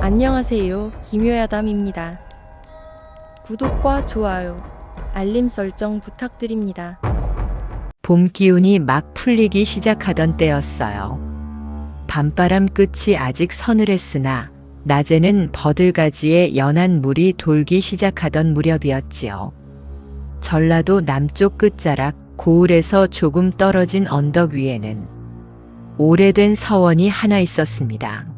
안녕하세요. 김효야담입니다. 구독과 좋아요, 알림 설정 부탁드립니다. 봄 기운이 막 풀리기 시작하던 때였어요. 밤바람 끝이 아직 서늘했으나 낮에는 버들가지에 연한 물이 돌기 시작하던 무렵이었지요. 전라도 남쪽 끝자락 고을에서 조금 떨어진 언덕 위에는 오래된 서원이 하나 있었습니다.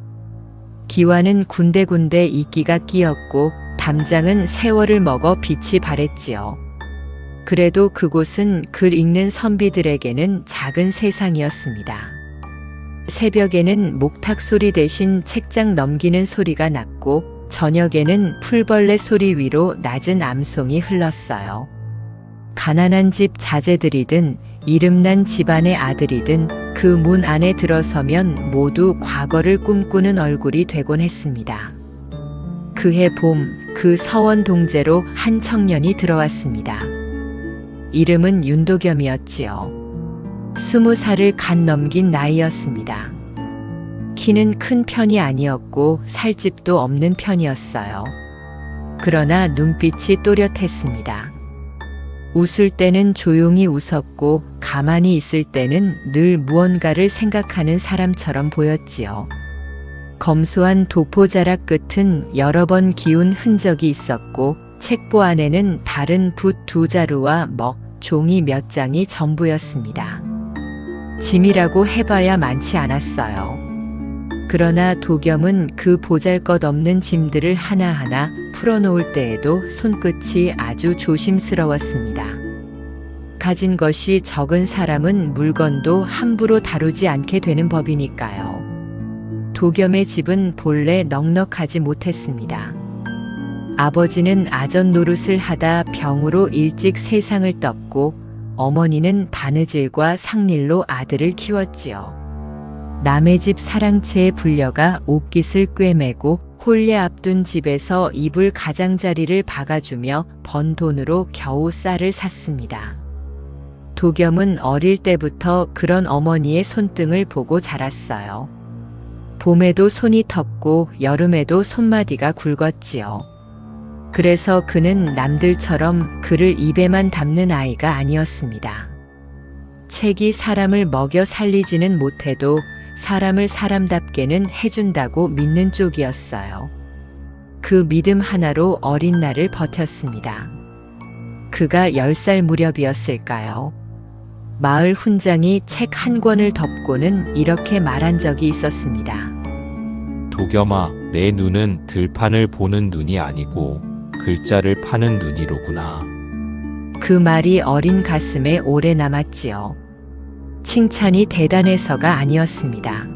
기와는 군데군데 이끼가 끼었고 담장은 세월을 먹어 빛이 바랬지요. 그래도 그곳은 글 읽는 선비들에게는 작은 세상이었습니다. 새벽에는 목탁 소리 대신 책장 넘기는 소리가 났고 저녁에는 풀벌레 소리 위로 낮은 암송이 흘렀어요. 가난한 집 자제들이든 이름난 집안의 아들이든 그 문 안에 들어서면 모두 과거를 꿈꾸는 얼굴이 되곤 했습니다. 그해 봄, 그 서원 동제로 한 청년이 들어왔습니다. 이름은 윤도겸이었지요. 20살을 갓 넘긴 나이였습니다. 키는 큰 편이 아니었고 살집도 없는 편이었어요. 그러나 눈빛이 또렷했습니다. 웃을 때는 조용히 웃었고 가만히 있을 때는 늘 무언가를 생각하는 사람처럼 보였지요. 검소한 도포자락 끝은 여러 번 기운 흔적이 있었고 책보 안에는 다른 붓 2자루와 먹, 종이 몇 장이 전부였습니다. 짐이라고 해봐야 많지 않았어요. 그러나 도겸은 그 보잘것없는 짐들을 하나하나 풀어놓을 때에도 손끝이 아주 조심스러웠습니다. 가진 것이 적은 사람은 물건도 함부로 다루지 않게 되는 법이니까요. 도겸의 집은 본래 넉넉하지 못했습니다. 아버지는 아전 노릇을 하다 병으로 일찍 세상을 떴고 어머니는 바느질과 상일로 아들을 키웠지요. 남의 집 사랑채에 불려가 옷깃을 꿰매고 혼례 앞둔 집에서 이불 가장자리를 박아주며 번 돈으로 겨우 쌀을 샀습니다. 도겸은 어릴 때부터 그런 어머니의 손등을 보고 자랐어요. 봄에도 손이 텄고 여름에도 손마디가 굵었지요. 그래서 그는 남들처럼 글을 입에만 담는 아이가 아니었습니다. 책이 사람을 먹여 살리지는 못해도 사람을 사람답게는 해준다고 믿는 쪽이었어요. 그 믿음 하나로 어린 날을 버텼습니다. 그가 10살 무렵이었을까요? 마을 훈장이 책 한 권을 덮고는 이렇게 말한 적이 있었습니다. 도겸아, 내 눈은 들판을 보는 눈이 아니고 글자를 파는 눈이로구나. 그 말이 어린 가슴에 오래 남았지요. 칭찬이 대단해서가 아니었습니다.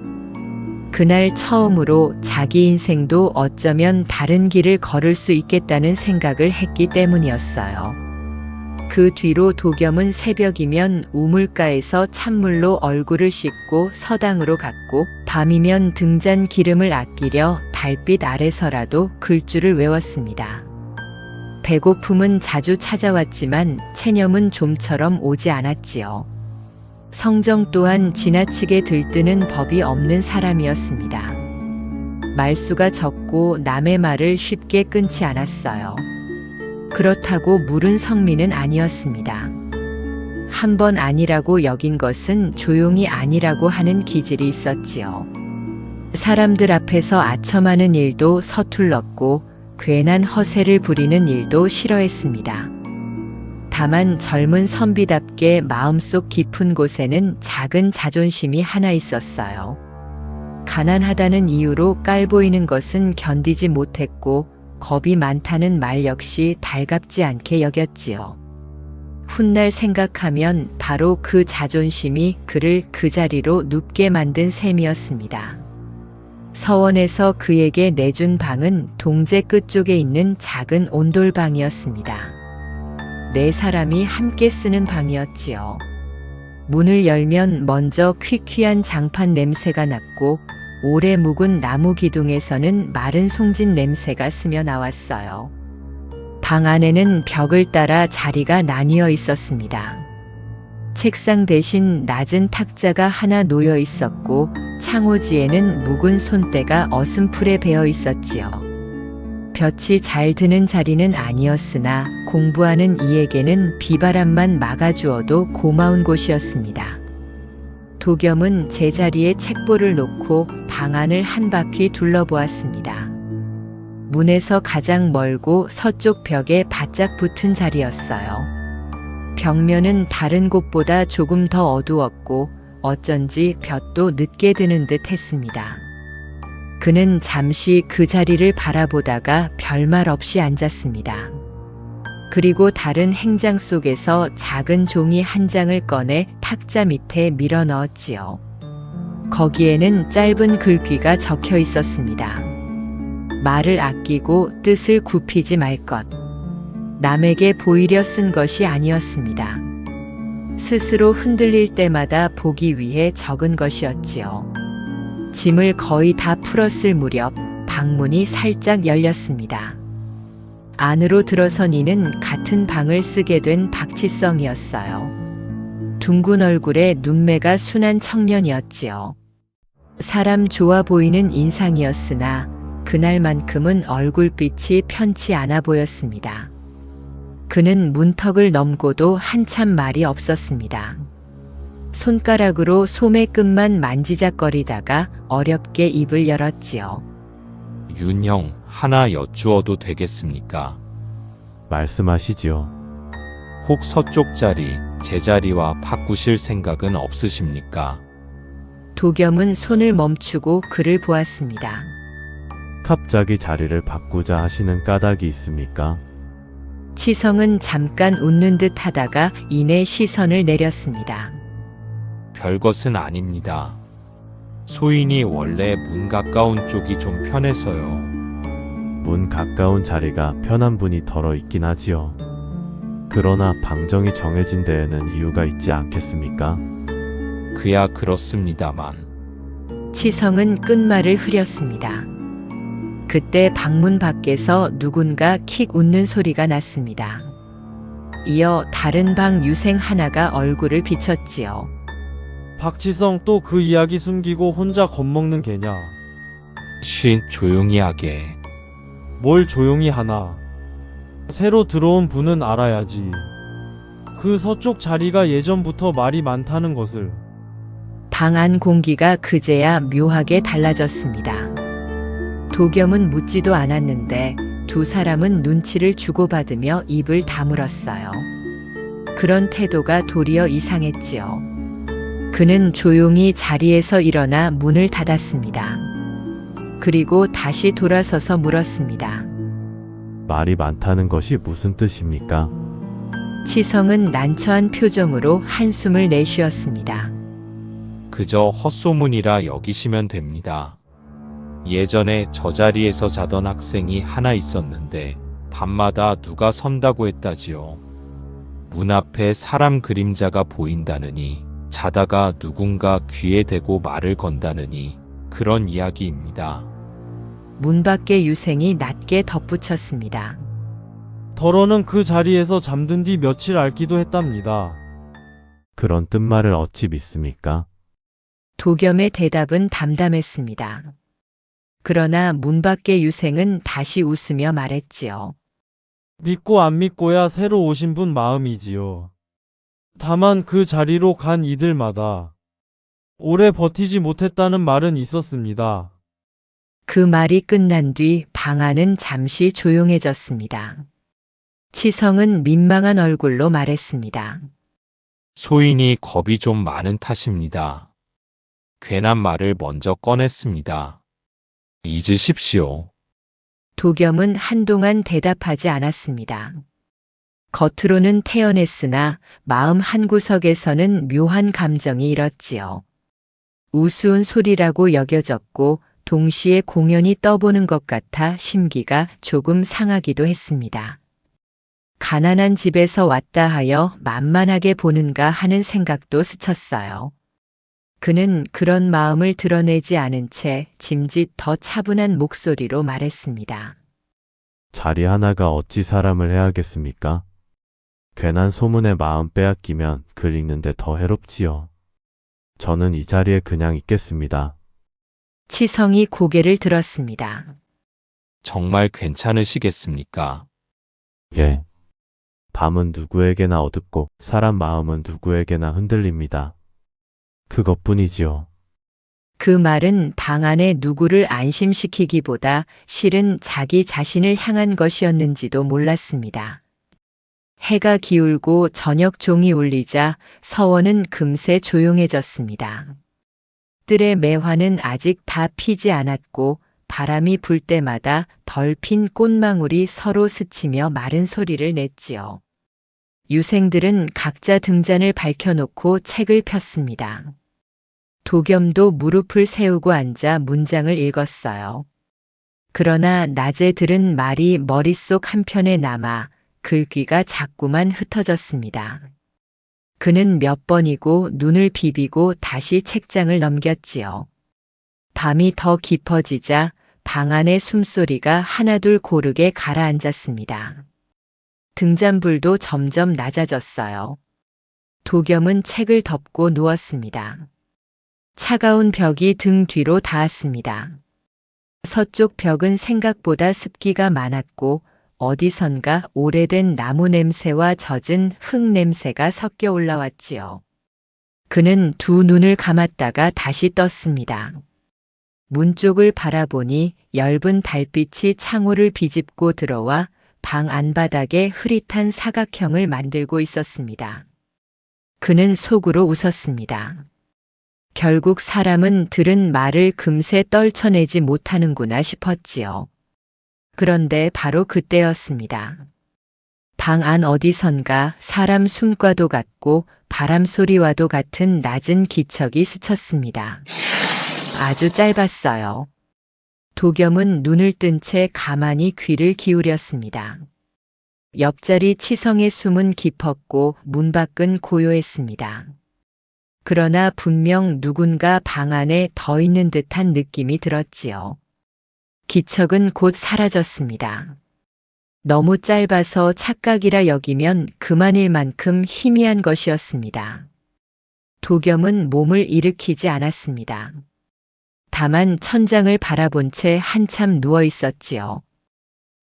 그날 처음으로 자기 인생도 어쩌면 다른 길을 걸을 수 있겠다는 생각을 했기 때문이었어요. 그 뒤로 도겸은 새벽이면 우물가에서 찬물로 얼굴을 씻고 서당으로 갔고 밤이면 등잔 기름을 아끼려 달빛 아래서라도 글줄을 외웠습니다. 배고픔은 자주 찾아왔지만 체념은 좀처럼 오지 않았지요. 성정 또한 지나치게 들뜨는 법이 없는 사람이었습니다. 말수가 적고 남의 말을 쉽게 끊지 않았어요. 그렇다고 물은 성민은 아니었습니다. 한 번 아니라고 여긴 것은 조용히 아니라고 하는 기질이 있었지요. 사람들 앞에서 아첨하는 일도 서툴렀고 괜한 허세를 부리는 일도 싫어했습니다. 다만 젊은 선비답게 마음속 깊은 곳에는 작은 자존심이 하나 있었어요. 가난하다는 이유로 깔보이는 것은 견디지 못했고 겁이 많다는 말 역시 달갑지 않게 여겼지요. 훗날 생각하면 바로 그 자존심이 그를 그 자리로 눕게 만든 셈이었습니다. 서원에서 그에게 내준 방은 동제 끝쪽에 있는 작은 온돌방이었습니다. 4사람이 함께 쓰는 방이었지요. 문을 열면 먼저 퀴퀴한 장판 냄새가 났고 오래 묵은 나무 기둥에서는 마른 송진 냄새가 스며 나왔어요. 방 안에는 벽을 따라 자리가 나뉘어 있었습니다. 책상 대신 낮은 탁자가 하나 놓여 있었고 창호지에는 묵은 손때가 어슴풀에 베어 있었지요. 볕이 잘 드는 자리는 아니었으나 공부하는 이에게는 비바람만 막아주어도 고마운 곳이었습니다. 도겸은 제자리에 책보를 놓고 방 안을 한 바퀴 둘러보았습니다. 문에서 가장 멀고 서쪽 벽에 바짝 붙은 자리였어요. 벽면은 다른 곳보다 조금 더 어두웠고 어쩐지 볕도 늦게 드는 듯 했습니다. 그는 잠시 그 자리를 바라보다가 별말 없이 앉았습니다. 그리고 다른 행장 속에서 작은 종이 한 장을 꺼내 탁자 밑에 밀어 넣었지요. 거기에는 짧은 글귀가 적혀 있었습니다. 말을 아끼고 뜻을 굽히지 말 것. 남에게 보이려 쓴 것이 아니었습니다. 스스로 흔들릴 때마다 보기 위해 적은 것이었지요. 짐을 거의 다 풀었을 무렵 방문이 살짝 열렸습니다. 안으로 들어선 이는 같은 방을 쓰게 된 박지성이었어요. 둥근 얼굴에 눈매가 순한 청년이었지요. 사람 좋아 보이는 인상이었으나 그날만큼은 얼굴빛이 편치 않아 보였습니다. 그는 문턱을 넘고도 한참 말이 없었습니다. 손가락으로 소매 끝만 만지작거리다가 어렵게 입을 열었지요. 윤형, 하나 여쭈어도 되겠습니까? 말씀하시지요. 혹 서쪽 자리, 제 자리와 바꾸실 생각은 없으십니까? 도겸은 손을 멈추고 그를 보았습니다. 갑자기 자리를 바꾸자 하시는 까닭이 있습니까? 치성은 잠깐 웃는 듯 하다가 이내 시선을 내렸습니다. 별것은 아닙니다. 소인이 원래 문 가까운 쪽이 좀 편해서요. 문 가까운 자리가 편한 분이 덜어 있긴 하지요. 그러나 방정이 정해진 데에는 이유가 있지 않겠습니까? 그야 그렇습니다만. 치성은 끝말을 흐렸습니다. 그때 방문 밖에서 누군가 킥 웃는 소리가 났습니다. 이어 다른 방 유생 하나가 얼굴을 비췄지요. 박지성 또 그 이야기 숨기고 혼자 겁먹는 개냐? 쉿, 조용히 하게. 뭘 조용히 하나? 새로 들어온 분은 알아야지. 그 서쪽 자리가 예전부터 말이 많다는 것을. 방 안 공기가 그제야 묘하게 달라졌습니다. 도겸은 묻지도 않았는데 두 사람은 눈치를 주고받으며 입을 다물었어요. 그런 태도가 도리어 이상했지요. 그는 조용히 자리에서 일어나 문을 닫았습니다. 그리고 다시 돌아서서 물었습니다. 말이 많다는 것이 무슨 뜻입니까? 치성은 난처한 표정으로 한숨을 내쉬었습니다. 그저 헛소문이라 여기시면 됩니다. 예전에 저 자리에서 자던 학생이 하나 있었는데 밤마다 누가 선다고 했다지요. 문 앞에 사람 그림자가 보인다느니 자다가 누군가 귀에 대고 말을 건다느니 그런 이야기입니다. 문 밖의 유생이 낮게 덧붙였습니다. 덜어는 그 자리에서 잠든 뒤 며칠 앓기도 했답니다. 그런 뜻말을 어찌 믿습니까? 도겸의 대답은 담담했습니다. 그러나 문 밖의 유생은 다시 웃으며 말했지요. 믿고 안 믿고야 새로 오신 분 마음이지요. 다만 그 자리로 간 이들마다 오래 버티지 못했다는 말은 있었습니다. 그 말이 끝난 뒤 방 안은 잠시 조용해졌습니다. 치성은 민망한 얼굴로 말했습니다. 소인이 겁이 좀 많은 탓입니다. 괜한 말을 먼저 꺼냈습니다. 잊으십시오. 도겸은 한동안 대답하지 않았습니다. 겉으로는 태연했으나 마음 한구석에서는 묘한 감정이 일었지요. 우스운 소리라고 여겨졌고 동시에 공연히 떠보는 것 같아 심기가 조금 상하기도 했습니다. 가난한 집에서 왔다 하여 만만하게 보는가 하는 생각도 스쳤어요. 그는 그런 마음을 드러내지 않은 채 짐짓 더 차분한 목소리로 말했습니다. 자리 하나가 어찌 사람을 해야겠습니까? 괜한 소문에 마음 빼앗기면 글 읽는데 더 해롭지요. 저는 이 자리에 그냥 있겠습니다. 치성이 고개를 들었습니다. 정말 괜찮으시겠습니까? 예. 밤은 누구에게나 어둡고 사람 마음은 누구에게나 흔들립니다. 그것뿐이지요. 그 말은 방 안에 누구를 안심시키기보다 실은 자기 자신을 향한 것이었는지도 몰랐습니다. 해가 기울고 저녁 종이 울리자 서원은 금세 조용해졌습니다. 뜰의 매화는 아직 다 피지 않았고 바람이 불 때마다 덜 핀 꽃망울이 서로 스치며 마른 소리를 냈지요. 유생들은 각자 등잔을 밝혀놓고 책을 폈습니다. 도겸도 무릎을 세우고 앉아 문장을 읽었어요. 그러나 낮에 들은 말이 머릿속 한편에 남아 글귀가 자꾸만 흩어졌습니다. 그는 몇 번이고 눈을 비비고 다시 책장을 넘겼지요. 밤이 더 깊어지자 방 안의 숨소리가 하나둘 고르게 가라앉았습니다. 등잔불도 점점 낮아졌어요. 도겸은 책을 덮고 누웠습니다. 차가운 벽이 등 뒤로 닿았습니다. 서쪽 벽은 생각보다 습기가 많았고 어디선가 오래된 나무 냄새와 젖은 흙 냄새가 섞여 올라왔지요. 그는 두 눈을 감았다가 다시 떴습니다. 문 쪽을 바라보니 엷은 달빛이 창호를 비집고 들어와 방 안바닥에 흐릿한 사각형을 만들고 있었습니다. 그는 속으로 웃었습니다. 결국 사람은 들은 말을 금세 떨쳐내지 못하는구나 싶었지요. 그런데 바로 그때였습니다. 방 안 어디선가 사람 숨과도 같고 바람 소리와도 같은 낮은 기척이 스쳤습니다. 아주 짧았어요. 도겸은 눈을 뜬 채 가만히 귀를 기울였습니다. 옆자리 치성의 숨은 깊었고 문 밖은 고요했습니다. 그러나 분명 누군가 방 안에 더 있는 듯한 느낌이 들었지요. 기척은 곧 사라졌습니다. 너무 짧아서 착각이라 여기면 그만일 만큼 희미한 것이었습니다. 도겸은 몸을 일으키지 않았습니다. 다만 천장을 바라본 채 한참 누워 있었지요.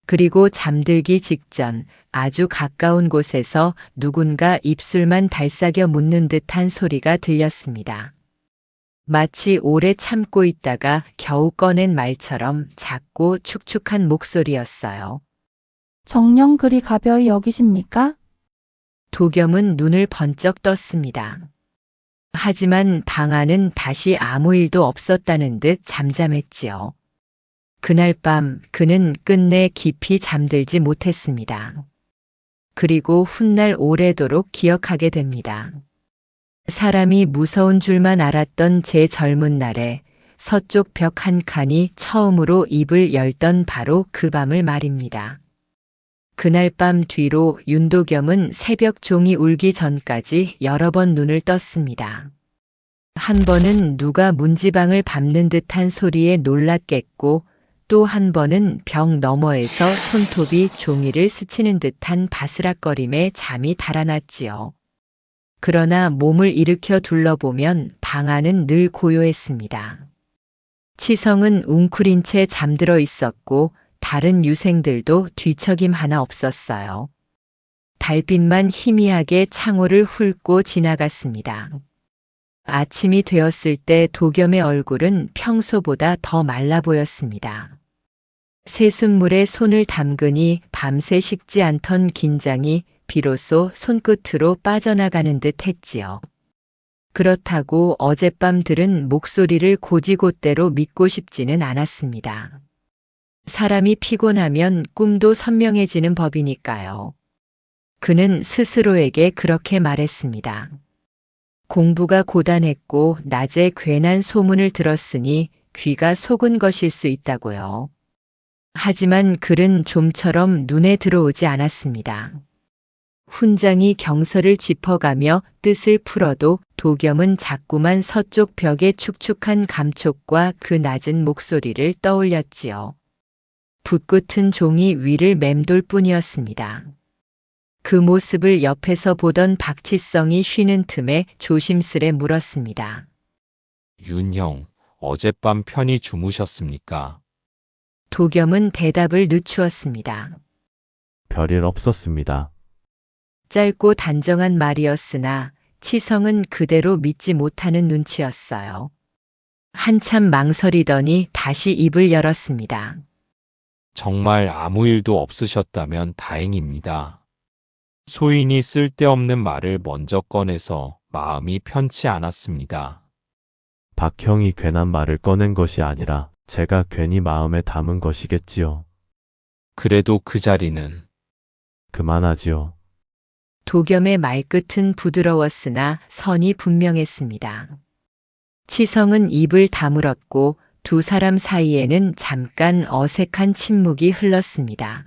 그리고 잠들기 직전 아주 가까운 곳에서 누군가 입술만 달싹여 묻는 듯한 소리가 들렸습니다. 마치 오래 참고 있다가 겨우 꺼낸 말처럼 작고 축축한 목소리였어요. 정녕 그리 가벼이 여기십니까? 도겸은 눈을 번쩍 떴습니다. 하지만 방 안은 다시 아무 일도 없었다는 듯 잠잠했지요. 그날 밤 그는 끝내 깊이 잠들지 못했습니다. 그리고 훗날 오래도록 기억하게 됩니다. 사람이 무서운 줄만 알았던 제 젊은 날에 서쪽 벽 한 칸이 처음으로 입을 열던 바로 그 밤을 말입니다. 그날 밤 뒤로 윤도겸은 새벽 종이 울기 전까지 여러 번 눈을 떴습니다. 한 번은 누가 문지방을 밟는 듯한 소리에 놀랐겠고 또 한 번은 벽 너머에서 손톱이 종이를 스치는 듯한 바스락거림에 잠이 달아났지요. 그러나 몸을 일으켜 둘러보면 방 안은 늘 고요했습니다. 치성은 웅크린 채 잠들어 있었고 다른 유생들도 뒤척임 하나 없었어요. 달빛만 희미하게 창호를 훑고 지나갔습니다. 아침이 되었을 때 도겸의 얼굴은 평소보다 더 말라 보였습니다. 새순물에 손을 담그니 밤새 식지 않던 긴장이 비로소 손끝으로 빠져나가는 듯 했지요. 그렇다고 어젯밤 들은 목소리를 고지곳대로 믿고 싶지는 않았습니다. 사람이 피곤하면 꿈도 선명해지는 법이니까요. 그는 스스로에게 그렇게 말했습니다. 공부가 고단했고 낮에 괜한 소문을 들었으니 귀가 속은 것일 수 있다고요. 하지만 글은 좀처럼 눈에 들어오지 않았습니다. 훈장이 경서를 짚어가며 뜻을 풀어도 도겸은 자꾸만 서쪽 벽의 축축한 감촉과 그 낮은 목소리를 떠올렸지요. 붓끝은 종이 위를 맴돌 뿐이었습니다. 그 모습을 옆에서 보던 박치성이 쉬는 틈에 조심스레 물었습니다. 윤형, 어젯밤 편히 주무셨습니까? 도겸은 대답을 늦추었습니다. 별일 없었습니다. 짧고 단정한 말이었으나 치성은 그대로 믿지 못하는 눈치였어요. 한참 망설이더니 다시 입을 열었습니다. 정말 아무 일도 없으셨다면 다행입니다. 소인이 쓸데없는 말을 먼저 꺼내서 마음이 편치 않았습니다. 박형이 괜한 말을 꺼낸 것이 아니라 제가 괜히 마음에 담은 것이겠지요. 그래도 그 자리는 그만하지요. 도겸의 말끝은 부드러웠으나 선이 분명했습니다. 치성은 입을 다물었고 두 사람 사이에는 잠깐 어색한 침묵이 흘렀습니다.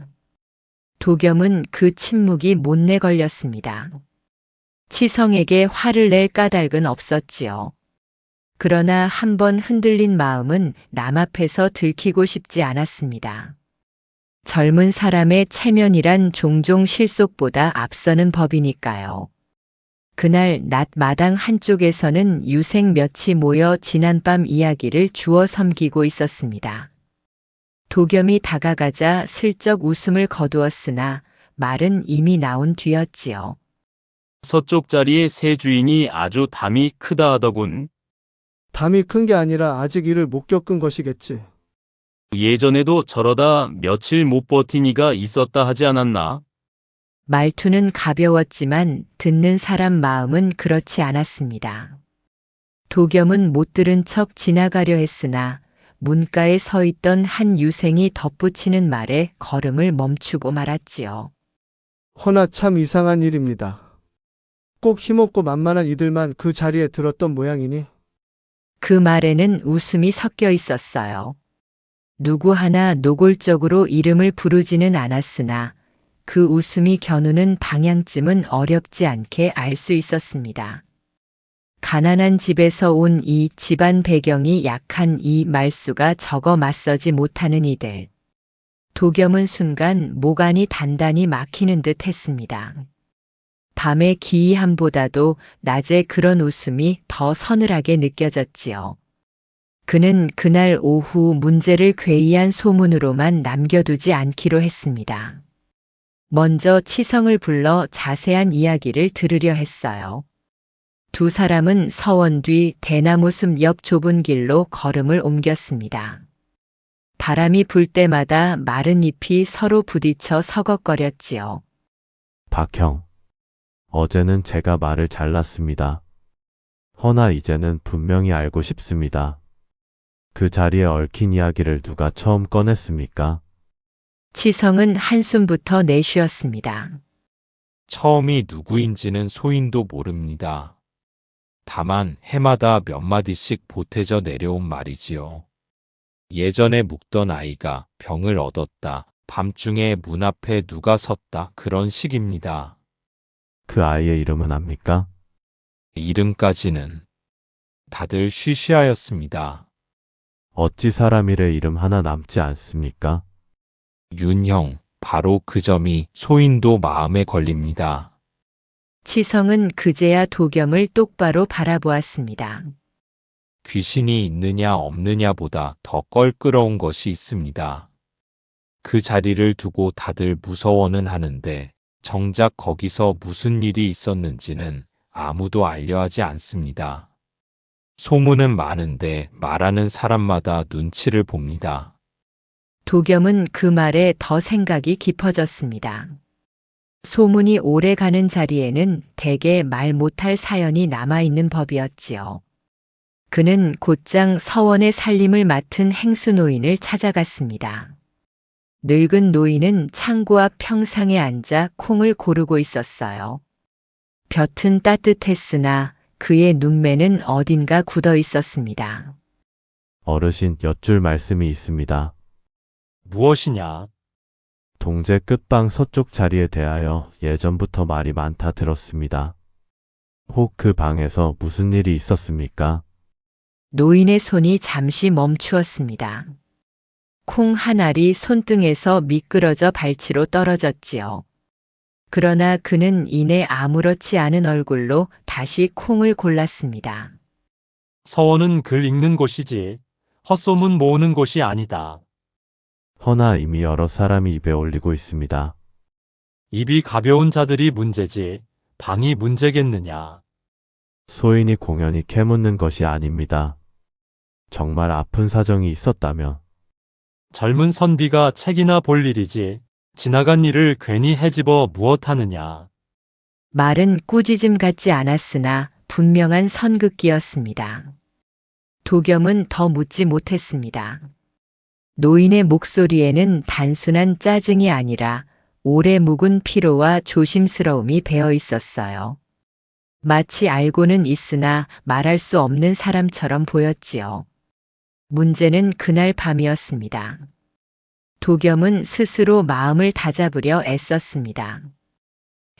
도겸은 그 침묵이 못내 걸렸습니다. 치성에게 화를 낼 까닭은 없었지요. 그러나 한번 흔들린 마음은 남 앞에서 들키고 싶지 않았습니다. 젊은 사람의 체면이란 종종 실속보다 앞서는 법이니까요. 그날 낮 마당 한쪽에서는 유생 몇이 모여 지난밤 이야기를 주워 섬기고 있었습니다. 도겸이 다가가자 슬쩍 웃음을 거두었으나 말은 이미 나온 뒤였지요. 서쪽 자리의 새 주인이 아주 담이 크다 하더군. 담이 큰 게 아니라 아직 이를 못 겪은 것이겠지. 예전에도 저러다 며칠 못 버틴 이가 있었다 하지 않았나? 말투는 가벼웠지만 듣는 사람 마음은 그렇지 않았습니다. 도겸은 못 들은 척 지나가려 했으나 문가에 서 있던 한 유생이 덧붙이는 말에 걸음을 멈추고 말았지요. 허나 참 이상한 일입니다. 꼭 힘없고 만만한 이들만 그 자리에 들었던 모양이니 그 말에는 웃음이 섞여 있었어요. 누구 하나 노골적으로 이름을 부르지는 않았으나 그 웃음이 겨누는 방향쯤은 어렵지 않게 알 수 있었습니다. 가난한 집에서 온 이 집안 배경이 약한 이 말수가 적어 맞서지 못하는 이들. 도겸은 순간 목안이 단단히 막히는 듯 했습니다. 밤의 기이함보다도 낮에 그런 웃음이 더 서늘하게 느껴졌지요. 그는 그날 오후 문제를 괴이한 소문으로만 남겨두지 않기로 했습니다. 먼저 치성을 불러 자세한 이야기를 들으려 했어요. 두 사람은 서원 뒤 대나무숲 옆 좁은 길로 걸음을 옮겼습니다. 바람이 불 때마다 마른 잎이 서로 부딪혀 서걱거렸지요. 박형. 어제는 제가 말을 잘랐습니다. 허나 이제는 분명히 알고 싶습니다. 그 자리에 얽힌 이야기를 누가 처음 꺼냈습니까? 치성은 한숨부터 내쉬었습니다. 처음이 누구인지는 소인도 모릅니다. 다만 해마다 몇 마디씩 보태져 내려온 말이지요. 예전에 묵던 아이가 병을 얻었다. 밤중에 문 앞에 누가 섰다. 그런 식입니다. 그 아이의 이름은 압니까? 이름까지는 다들 쉬쉬하였습니다. 어찌 사람 일에 이름 하나 남지 않습니까? 윤형, 바로 그 점이 소인도 마음에 걸립니다. 치성은 그제야 도겸을 똑바로 바라보았습니다. 귀신이 있느냐 없느냐보다 더 껄끄러운 것이 있습니다. 그 자리를 두고 다들 무서워는 하는데 정작 거기서 무슨 일이 있었는지는 아무도 알려하지 않습니다. 소문은 많은데 말하는 사람마다 눈치를 봅니다. 도겸은 그 말에 더 생각이 깊어졌습니다. 소문이 오래 가는 자리에는 대개 말 못할 사연이 남아있는 법이었지요. 그는 곧장 서원의 살림을 맡은 행수 노인을 찾아갔습니다. 늙은 노인은 창고 앞 평상에 앉아 콩을 고르고 있었어요. 볕은 따뜻했으나 그의 눈매는 어딘가 굳어 있었습니다. 어르신 여쭐 말씀이 있습니다. 무엇이냐? 동제 끝방 서쪽 자리에 대하여 예전부터 말이 많다 들었습니다. 혹 그 방에서 무슨 일이 있었습니까? 노인의 손이 잠시 멈추었습니다. 콩 한 알이 손등에서 미끄러져 발치로 떨어졌지요. 그러나 그는 이내 아무렇지 않은 얼굴로 다시 콩을 골랐습니다. 서원은 글 읽는 곳이지 헛소문 모으는 곳이 아니다. 허나 이미 여러 사람이 입에 올리고 있습니다. 입이 가벼운 자들이 문제지 방이 문제겠느냐. 소인이 공연히 캐묻는 것이 아닙니다. 정말 아픈 사정이 있었다면 젊은 선비가 책이나 볼 일이지 지나간 일을 괜히 헤집어 무엇하느냐. 말은 꾸짖음 같지 않았으나 분명한 선긋기였습니다. 도겸은 더 묻지 못했습니다. 노인의 목소리에는 단순한 짜증이 아니라 오래 묵은 피로와 조심스러움이 배어 있었어요. 마치 알고는 있으나 말할 수 없는 사람처럼 보였지요. 문제는 그날 밤이었습니다. 도겸은 스스로 마음을 다잡으려 애썼습니다.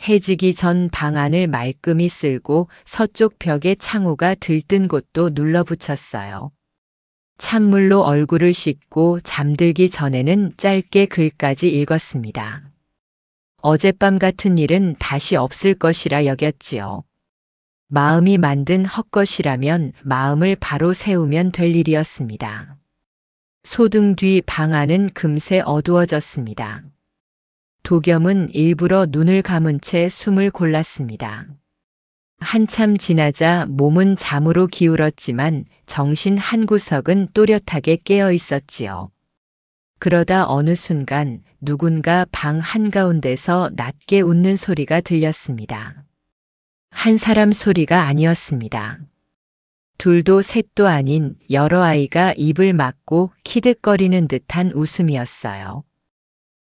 해지기 전 방안을 말끔히 쓸고 서쪽 벽에 창호가 들뜬 곳도 눌러붙였어요. 찬물로 얼굴을 씻고 잠들기 전에는 짧게 글까지 읽었습니다. 어젯밤 같은 일은 다시 없을 것이라 여겼지요. 마음이 만든 헛것이라면 마음을 바로 세우면 될 일이었습니다. 소등 뒤 방 안은 금세 어두워졌습니다. 도겸은 일부러 눈을 감은 채 숨을 골랐습니다. 한참 지나자 몸은 잠으로 기울었지만 정신 한구석은 또렷하게 깨어 있었지요. 그러다 어느 순간 누군가 방 한가운데서 낮게 웃는 소리가 들렸습니다. 한 사람 소리가 아니었습니다. 둘도 셋도 아닌 여러 아이가 입을 막고 키득거리는 듯한 웃음이었어요.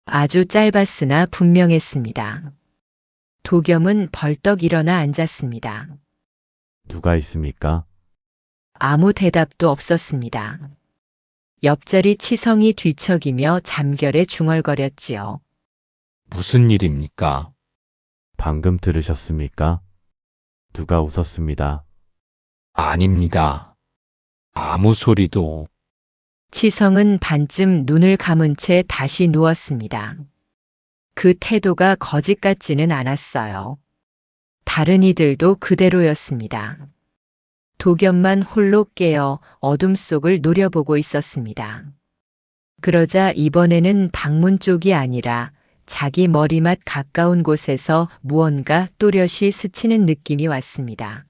아주 짧았으나 분명했습니다. 도겸은 벌떡 일어나 앉았습니다. 누가 있습니까? 아무 대답도 없었습니다. 옆자리 치성이 뒤척이며 잠결에 중얼거렸지요. 무슨 일입니까? 방금 들으셨습니까? 누가 웃었습니다. 아닙니다. 아무 소리도. 치성은 반쯤 눈을 감은 채 다시 누웠습니다. 그 태도가 거짓 같지는 않았어요. 다른 이들도 그대로였습니다. 도겸만 홀로 깨어 어둠 속을 노려보고 있었습니다. 그러자 이번에는 방문 쪽이 아니라 자기 머리맡 가까운 곳에서 무언가 또렷이 스치는 느낌이 왔습니다.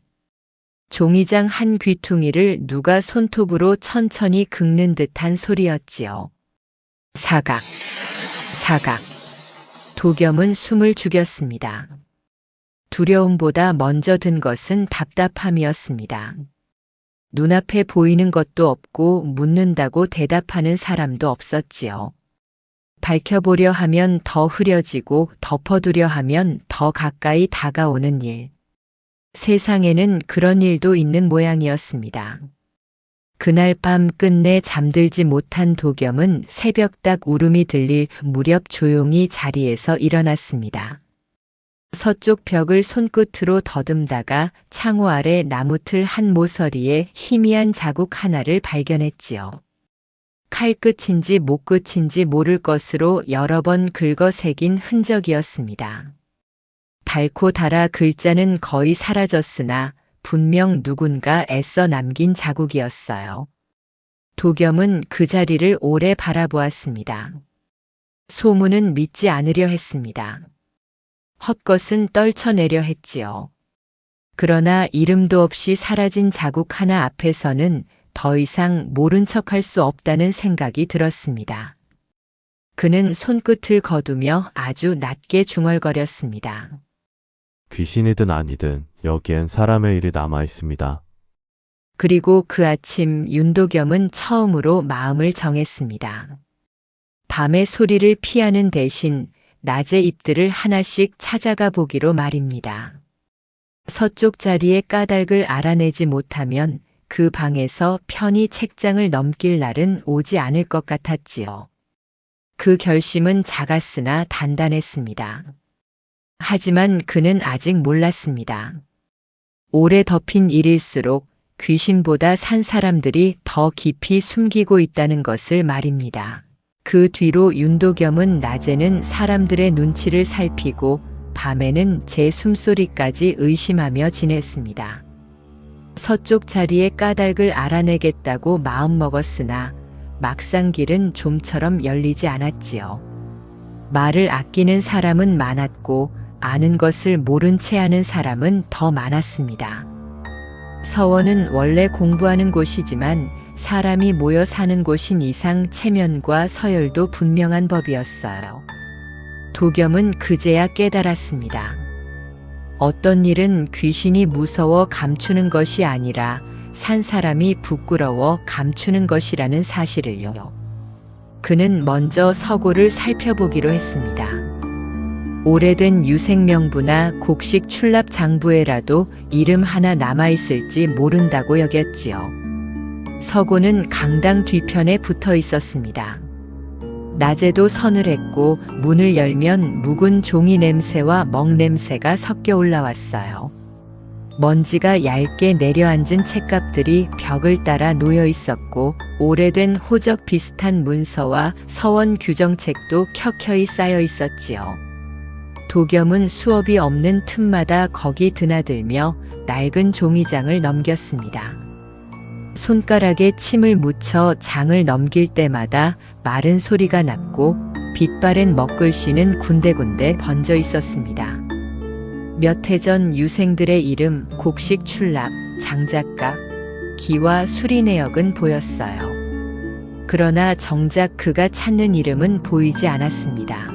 종이장 한 귀퉁이를 누가 손톱으로 천천히 긁는 듯한 소리였지요. 사각, 사각. 도겸은 숨을 죽였습니다. 두려움보다 먼저 든 것은 답답함이었습니다. 눈앞에 보이는 것도 없고 묻는다고 대답하는 사람도 없었지요. 밝혀보려 하면 더 흐려지고 덮어두려 하면 더 가까이 다가오는 일. 세상에는 그런 일도 있는 모양이었습니다. 그날 밤 끝내 잠들지 못한 도겸은 새벽닭 울음이 들릴 무렵 조용히 자리에서 일어났습니다. 서쪽 벽을 손끝으로 더듬다가 창호 아래 나무틀 한 모서리에 희미한 자국 하나를 발견했지요. 칼끝인지 목끝인지 모를 것으로 여러 번 긁어 새긴 흔적이었습니다. 닳고 닳아 글자는 거의 사라졌으나 분명 누군가 애써 남긴 자국이었어요. 도겸은 그 자리를 오래 바라보았습니다. 소문은 믿지 않으려 했습니다. 헛것은 떨쳐내려 했지요. 그러나 이름도 없이 사라진 자국 하나 앞에서는 더 이상 모른 척할 수 없다는 생각이 들었습니다. 그는 손끝을 거두며 아주 낮게 중얼거렸습니다. 귀신이든 아니든 여기엔 사람의 일이 남아 있습니다. 그리고 그 아침 윤도겸은 처음으로 마음을 정했습니다. 밤의 소리를 피하는 대신 낮의 잎들을 하나씩 찾아가 보기로 말입니다. 서쪽 자리의 까닭을 알아내지 못하면 그 방에서 편히 책장을 넘길 날은 오지 않을 것 같았지요. 그 결심은 작았으나 단단했습니다. 하지만 그는 아직 몰랐습니다. 오래 덮인 일일수록 귀신보다 산 사람들이 더 깊이 숨기고 있다는 것을 말입니다. 그 뒤로 윤도겸은 낮에는 사람들의 눈치를 살피고 밤에는 제 숨소리까지 의심하며 지냈습니다. 서쪽 자리의 까닭을 알아내겠다고 마음먹었으나 막상 길은 좀처럼 열리지 않았지요. 말을 아끼는 사람은 많았고 아는 것을 모른 채 하는 사람은 더 많았습니다. 서원은 원래 공부하는 곳이지만 사람이 모여 사는 곳인 이상 체면과 서열도 분명한 법이었어요. 도겸은 그제야 깨달았습니다. 어떤 일은 귀신이 무서워 감추는 것이 아니라 산 사람이 부끄러워 감추는 것이라는 사실을요. 그는 먼저 서고를 살펴보기로 했습니다. 오래된 유생명부나 곡식 출납 장부에라도 이름 하나 남아있을지 모른다고 여겼지요. 서고는 강당 뒤편에 붙어 있었습니다. 낮에도 서늘했고 문을 열면 묵은 종이 냄새와 먹 냄새가 섞여 올라왔어요. 먼지가 얇게 내려앉은 책갑들이 벽을 따라 놓여 있었고 오래된 호적 비슷한 문서와 서원 규정책도 켜켜이 쌓여 있었지요. 도겸은 수업이 없는 틈마다 거기 드나들며 낡은 종이장을 넘겼습니다. 손가락에 침을 묻혀 장을 넘길 때마다 마른 소리가 났고 빛바랜 먹글씨는 군데군데 번져 있었습니다. 몇 해 전 유생들의 이름, 곡식 출납, 장작가, 기와 수리 내역은 보였어요. 그러나 정작 그가 찾는 이름은 보이지 않았습니다.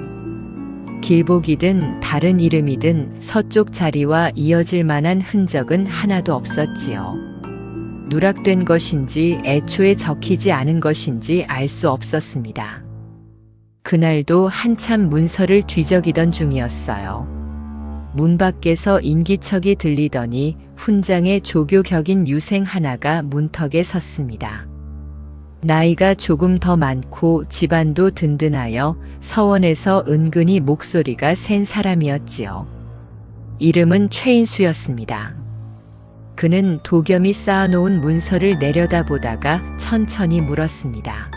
길복이든 다른 이름이든 서쪽 자리와 이어질 만한 흔적은 하나도 없었지요. 누락된 것인지 애초에 적히지 않은 것인지 알 수 없었습니다. 그날도 한참 문서를 뒤적이던 중이었어요. 문 밖에서 인기척이 들리더니 훈장에 조교 격인 유생 하나가 문턱에 섰습니다. 나이가 조금 더 많고 집안도 든든하여 서원에서 은근히 목소리가 센 사람이었지요. 이름은 최인수였습니다. 그는 도겸이 쌓아놓은 문서를 내려다보다가 천천히 물었습니다.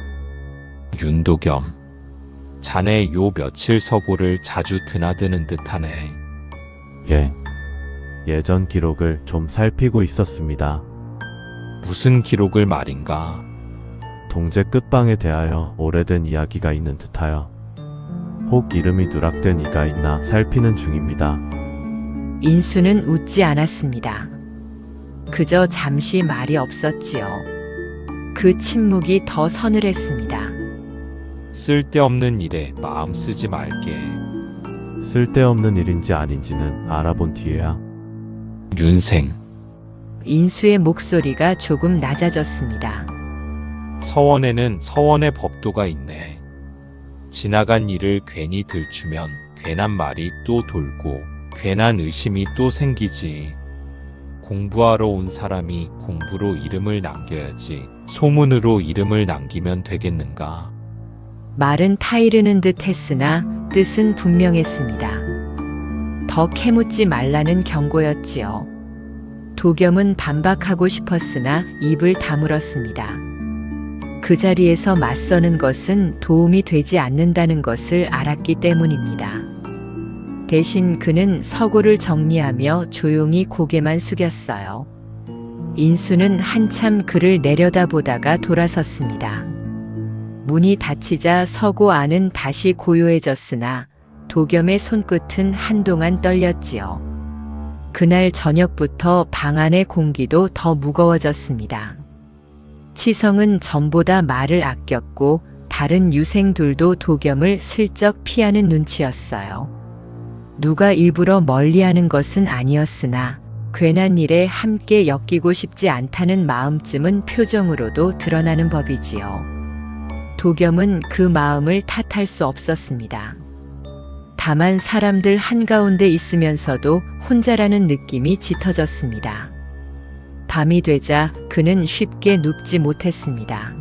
윤도겸, 자네 요 며칠 서고를 자주 드나드는 듯하네. 예. 예전 기록을 좀 살피고 있었습니다. 무슨 기록을 말인가? 동제 끝방에 대하여 오래된 이야기가 있는 듯하여 혹 이름이 누락된 이가 있나 살피는 중입니다. 인수는 웃지 않았습니다. 그저 잠시 말이 없었지요. 그 침묵이 더 서늘했습니다. 쓸데없는 일에 마음 쓰지 말게. 쓸데없는 일인지 아닌지는 알아본 뒤에야. 윤생, 인수의 목소리가 조금 낮아졌습니다. 서원에는 서원의 법도가 있네. 지나간 일을 괜히 들추면 괜한 말이 또 돌고 괜한 의심이 또 생기지. 공부하러 온 사람이 공부로 이름을 남겨야지 소문으로 이름을 남기면 되겠는가? 말은 타이르는 듯 했으나 뜻은 분명했습니다. 더 캐묻지 말라는 경고였지요. 도겸은 반박하고 싶었으나 입을 다물었습니다. 그 자리에서 맞서는 것은 도움이 되지 않는다는 것을 알았기 때문입니다. 대신 그는 서고를 정리하며 조용히 고개만 숙였어요. 인수는 한참 그를 내려다보다가 돌아섰습니다. 문이 닫히자 서고 안은 다시 고요해졌으나 도겸의 손끝은 한동안 떨렸지요. 그날 저녁부터 방 안의 공기도 더 무거워졌습니다. 치성은 전보다 말을 아꼈고 다른 유생들도 도겸을 슬쩍 피하는 눈치였어요. 누가 일부러 멀리하는 것은 아니었으나 괜한 일에 함께 엮이고 싶지 않다는 마음쯤은 표정으로도 드러나는 법이지요. 도겸은 그 마음을 탓할 수 없었습니다. 다만 사람들 한가운데 있으면서도 혼자라는 느낌이 짙어졌습니다. 밤이 되자 그는 쉽게 눕지 못했습니다.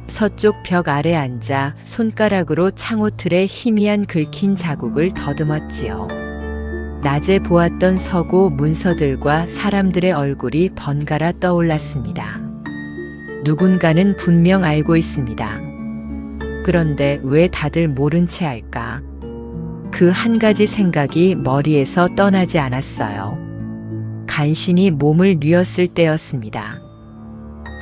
서쪽 벽 아래 앉아 손가락으로 창호틀에 희미한 긁힌 자국을 더듬었지요. 낮에 보았던 서고 문서들과 사람들의 얼굴이 번갈아 떠올랐습니다. 누군가는 분명 알고 있습니다. 그런데 왜 다들 모른 채 알까? 그 한 가지 생각이 머리에서 떠나지 않았어요. 간신히 몸을 뉘었을 때였습니다.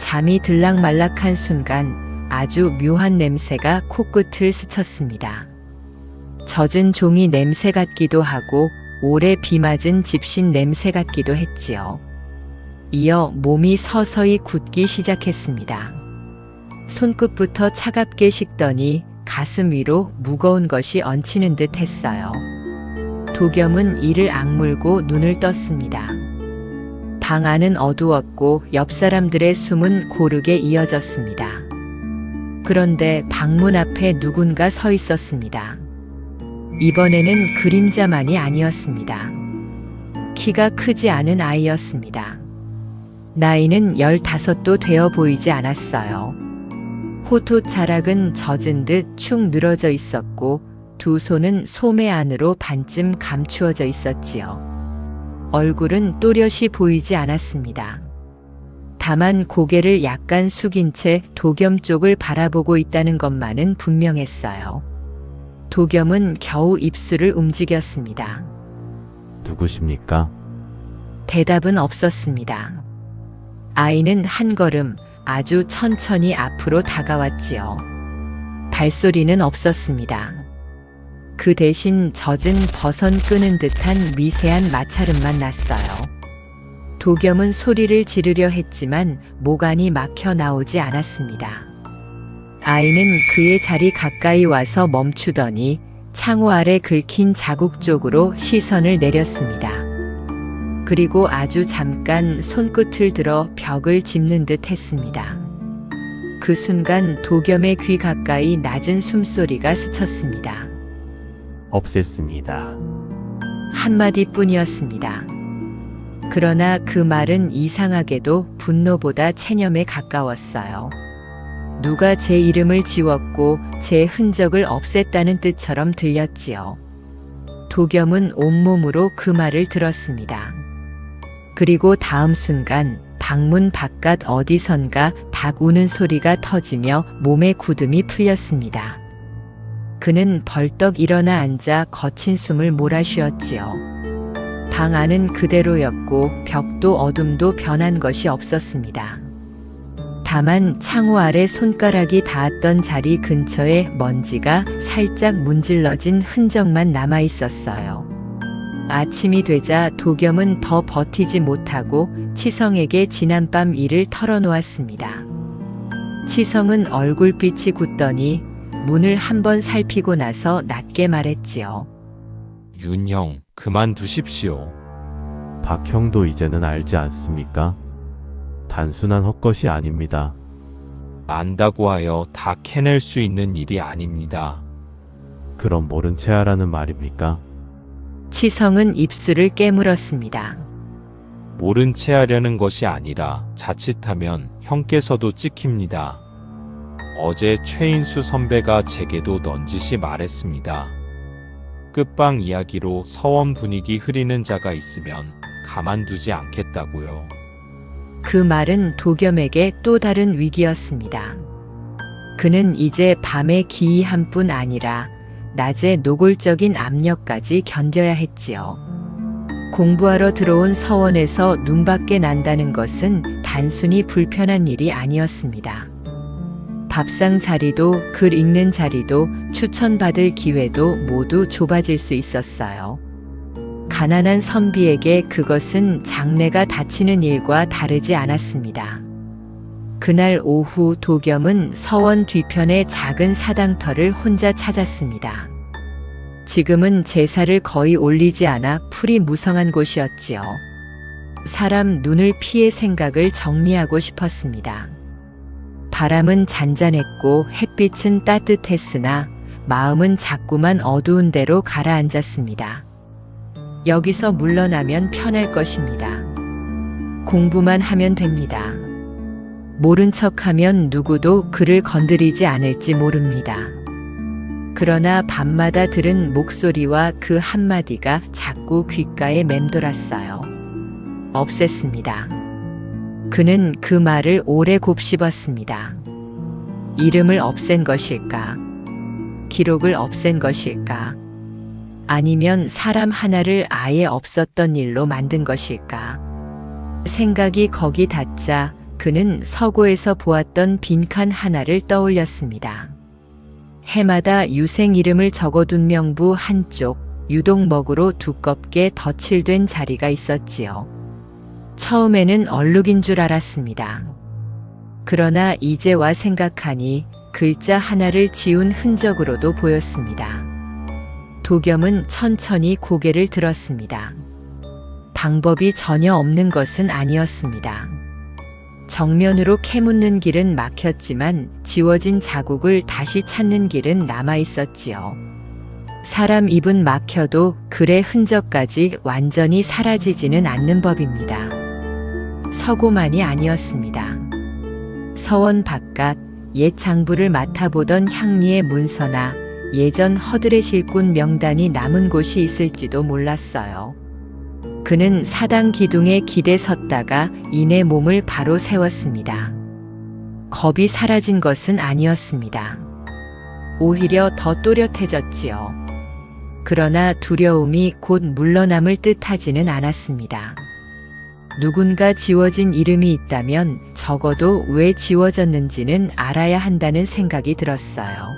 잠이 들락말락한 순간 아주 묘한 냄새가 코끝을 스쳤습니다. 젖은 종이 냄새 같기도 하고 오래 비 맞은 집신 냄새 같기도 했지요. 이어 몸이 서서히 굳기 시작했습니다. 손끝부터 차갑게 식더니 가슴 위로 무거운 것이 얹히는 듯 했어요. 도겸은 이를 악물고 눈을 떴습니다. 방 안은 어두웠고 옆 사람들의 숨은 고르게 이어졌습니다. 그런데 방문 앞에 누군가 서 있었습니다. 이번에는 그림자만이 아니었습니다. 키가 크지 않은 아이였습니다. 나이는 15도 되어 보이지 않았어요. 호두 자락은 젖은 듯 축 늘어져 있었고 두 손은 소매 안으로 반쯤 감추어져 있었지요. 얼굴은 또렷이 보이지 않았습니다. 다만 고개를 약간 숙인 채 도겸 쪽을 바라보고 있다는 것만은 분명했어요. 도겸은 겨우 입술을 움직였습니다. 누구십니까? 대답은 없었습니다. 아이는 한 걸음 아주 천천히 앞으로 다가왔지요. 발소리는 없었습니다. 그 대신 젖은 버선 끄는 듯한 미세한 마찰음만 났어요. 도겸은 소리를 지르려 했지만 목안이 막혀 나오지 않았습니다. 아이는 그의 자리 가까이 와서 멈추더니 창호 아래 긁힌 자국 쪽으로 시선을 내렸습니다. 그리고 아주 잠깐 손끝을 들어 벽을 짚는 듯 했습니다. 그 순간 도겸의 귀 가까이 낮은 숨소리가 스쳤습니다. 없앴습니다. 한마디뿐이었습니다. 그러나 그 말은 이상하게도 분노보다 체념에 가까웠어요. 누가 제 이름을 지웠고 제 흔적을 없앴다는 뜻처럼 들렸지요. 도겸은 온몸으로 그 말을 들었습니다. 그리고 다음 순간 방문 바깥 어디선가 닭 우는 소리가 터지며 몸에 굳음이 풀렸습니다. 그는 벌떡 일어나 앉아 거친 숨을 몰아쉬었지요. 방 안은 그대로였고 벽도 어둠도 변한 것이 없었습니다. 다만 창호 아래 손가락이 닿았던 자리 근처에 먼지가 살짝 문질러진 흔적만 남아 있었어요. 아침이 되자 도겸은 더 버티지 못하고 치성에게 지난밤 일을 털어놓았습니다. 치성은 얼굴빛이 굳더니 문을 한번 살피고 나서 낮게 말했지요. 윤형, 그만두십시오. 박형도 이제는 알지 않습니까? 단순한 헛것이 아닙니다. 안다고 하여 다 캐낼 수 있는 일이 아닙니다. 그럼 모른 채 하라는 말입니까? 치성은 입술을 깨물었습니다. 모른 채 하려는 것이 아니라 자칫하면 형께서도 찍힙니다. 어제 최인수 선배가 제게도 넌지시 말했습니다. 끝방 이야기로 서원 분위기 흐리는 자가 있으면 가만두지 않겠다고요. 그 말은 도겸에게 또 다른 위기였습니다. 그는 이제 밤의 기이함 뿐 아니라 낮의 노골적인 압력까지 견뎌야 했지요. 공부하러 들어온 서원에서 눈밖에 난다는 것은 단순히 불편한 일이 아니었습니다. 밥상 자리도 글 읽는 자리도 추천받을 기회도 모두 좁아질 수 있었어요. 가난한 선비에게 그것은 장래가 닫히는 일과 다르지 않았습니다. 그날 오후 도겸은 서원 뒤편의 작은 사당터를 혼자 찾았습니다. 지금은 제사를 거의 올리지 않아 풀이 무성한 곳이었지요. 사람 눈을 피해 생각을 정리하고 싶었습니다. 바람은 잔잔했고 햇빛은 따뜻했으나 마음은 자꾸만 어두운 데로 가라앉았습니다. 여기서 물러나면 편할 것입니다. 공부만 하면 됩니다. 모른 척하면 누구도 그를 건드리지 않을지 모릅니다. 그러나 밤마다 들은 목소리와 그 한마디가 자꾸 귓가에 맴돌았어요. 없앴습니다. 그는 그 말을 오래 곱씹었습니다. 이름을 없앤 것일까? 기록을 없앤 것일까? 아니면 사람 하나를 아예 없었던 일로 만든 것일까? 생각이 거기 닿자 그는 서고에서 보았던 빈칸 하나를 떠올렸습니다. 해마다 유생 이름을 적어둔 명부 한쪽 유독 먹으로 두껍게 덧칠된 자리가 있었지요. 처음에는 얼룩인 줄 알았습니다. 그러나 이제 와 생각하니 글자 하나를 지운 흔적으로도 보였습니다. 도겸은 천천히 고개를 들었습니다. 방법이 전혀 없는 것은 아니었습니다. 정면으로 캐묻는 길은 막혔지만 지워진 자국을 다시 찾는 길은 남아 있었지요. 사람 입은 막혀도 글의 흔적까지 완전히 사라지지는 않는 법입니다. 서고만이 아니었습니다. 서원 바깥 옛 장부를 맡아보던 향리의 문서나 예전 허들의 실군 명단이 남은 곳이 있을지도 몰랐어요. 그는 사당 기둥에 기대 섰다가 이내 몸을 바로 세웠습니다. 겁이 사라진 것은 아니었습니다. 오히려 더 또렷해졌지요. 그러나 두려움이 곧 물러남을 듯하지는 않았습니다. 누군가 지워진 이름이 있다면 적어도 왜 지워졌는지는 알아야 한다는 생각이 들었어요.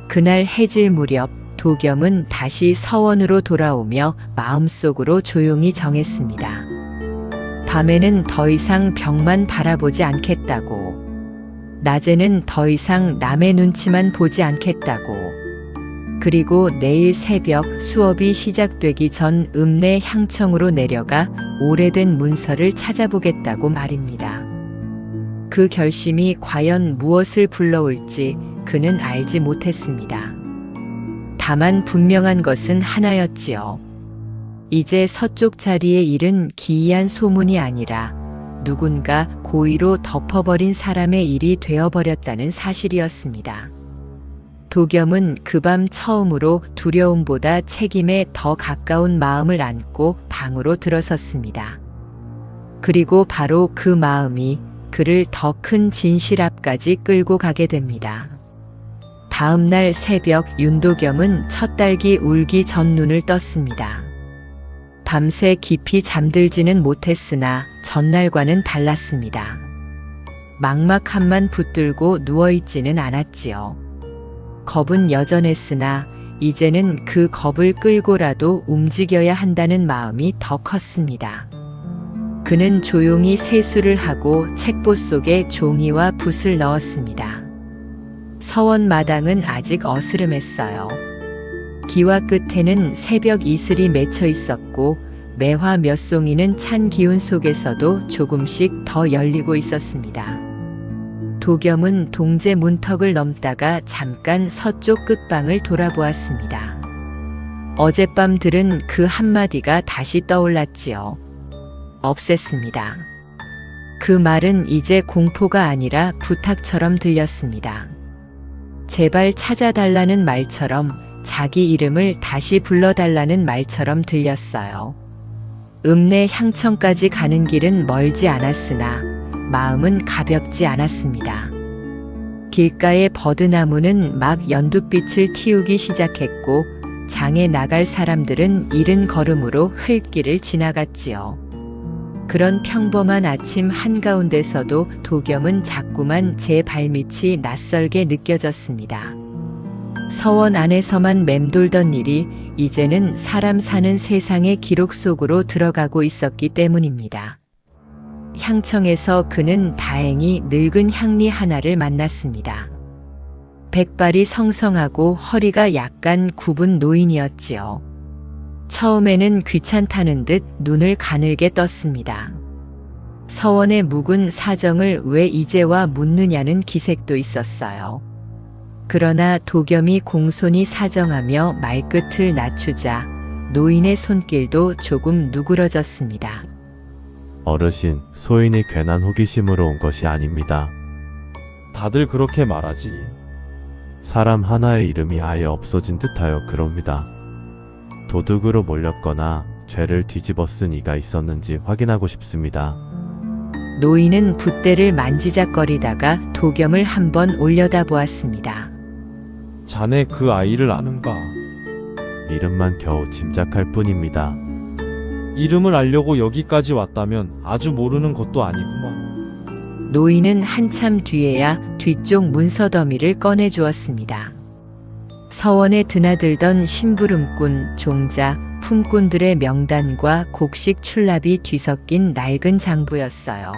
그날 해질 무렵 도겸은 다시 서원으로 돌아오며 마음속으로 조용히 정했습니다. 밤에는 더 이상 벽만 바라보지 않겠다고. 낮에는 더 이상 남의 눈치만 보지 않겠다고. 그리고 내일 새벽 수업이 시작되기 전 읍내 향청으로 내려가 오래된 문서를 찾아보겠다고 말입니다. 그 결심이 과연 무엇을 불러올지 그는 알지 못했습니다. 다만 분명한 것은 하나였지요. 이제 서쪽 자리의 일은 기이한 소문이 아니라 누군가 고의로 덮어버린 사람의 일이 되어버렸다는 사실이었습니다. 도겸은 그 밤 처음으로 두려움보다 책임에 더 가까운 마음을 안고 방으로 들어섰습니다. 그리고 바로 그 마음이 그를 더 큰 진실 앞까지 끌고 가게 됩니다. 다음 날 새벽 윤도겸은 첫 딸기 울기 전 눈을 떴습니다. 밤새 깊이 잠들지는 못했으나 전날과는 달랐습니다. 막막함만 붙들고 누워있지는 않았지요. 겁은 여전했으나 이제는 그 겁을 끌고라도 움직여야 한다는 마음이 더 컸습니다. 그는 조용히 세수를 하고 책보 속에 종이와 붓을 넣었습니다. 서원 마당은 아직 어스름했어요. 기와 끝에는 새벽 이슬이 맺혀 있었고 매화 몇 송이는 찬 기운 속에서도 조금씩 더 열리고 있었습니다. 도겸은 동제 문턱을 넘다가 잠깐 서쪽 끝방을 돌아보았습니다. 어젯밤 들은 그 한마디가 다시 떠올랐지요. 없앴습니다. 그 말은 이제 공포가 아니라 부탁처럼 들렸습니다. 제발 찾아달라는 말처럼 자기 이름을 다시 불러달라는 말처럼 들렸어요. 읍내 향청까지 가는 길은 멀지 않았으나 마음은 가볍지 않았습니다. 길가의 버드나무는 막 연두빛을 틔우기 시작했고 장에 나갈 사람들은 이른 걸음으로 흘길을 지나갔지요. 그런 평범한 아침 한가운데서도 도겸은 자꾸만 제 발밑이 낯설게 느껴졌습니다. 서원 안에서만 맴돌던 일이 이제는 사람 사는 세상의 기록 속으로 들어가고 있었기 때문입니다. 향청에서 그는 다행히 늙은 향리 하나를 만났습니다. 백발이 성성하고 허리가 약간 굽은 노인이었지요. 처음에는 귀찮다는 듯 눈을 가늘게 떴습니다. 서원의 묵은 사정을 왜 이제와 묻느냐는 기색도 있었어요. 그러나 도겸이 공손히 사정하며 말끝을 낮추자 노인의 손길도 조금 누그러졌습니다. 어르신, 소인이 괜한 호기심으로 온 것이 아닙니다. 다들 그렇게 말하지. 사람 하나의 이름이 아예 없어진 듯하여 그럽니다. 도둑으로 몰렸거나 죄를 뒤집어 쓴 이가 있었는지 확인하고 싶습니다. 노인은 붓대를 만지작거리다가 도겸을 한번 올려다보았습니다. 자네 그 아이를 아는가? 이름만 겨우 짐작할 뿐입니다. 이름을 알려고 여기까지 왔다면 아주 모르는 것도 아니구먼. 노인은 한참 뒤에야 뒤쪽 문서 더미를 꺼내 주었습니다. 서원에 드나들던 심부름꾼, 종자, 품꾼들의 명단과 곡식 출납이 뒤섞인 낡은 장부였어요.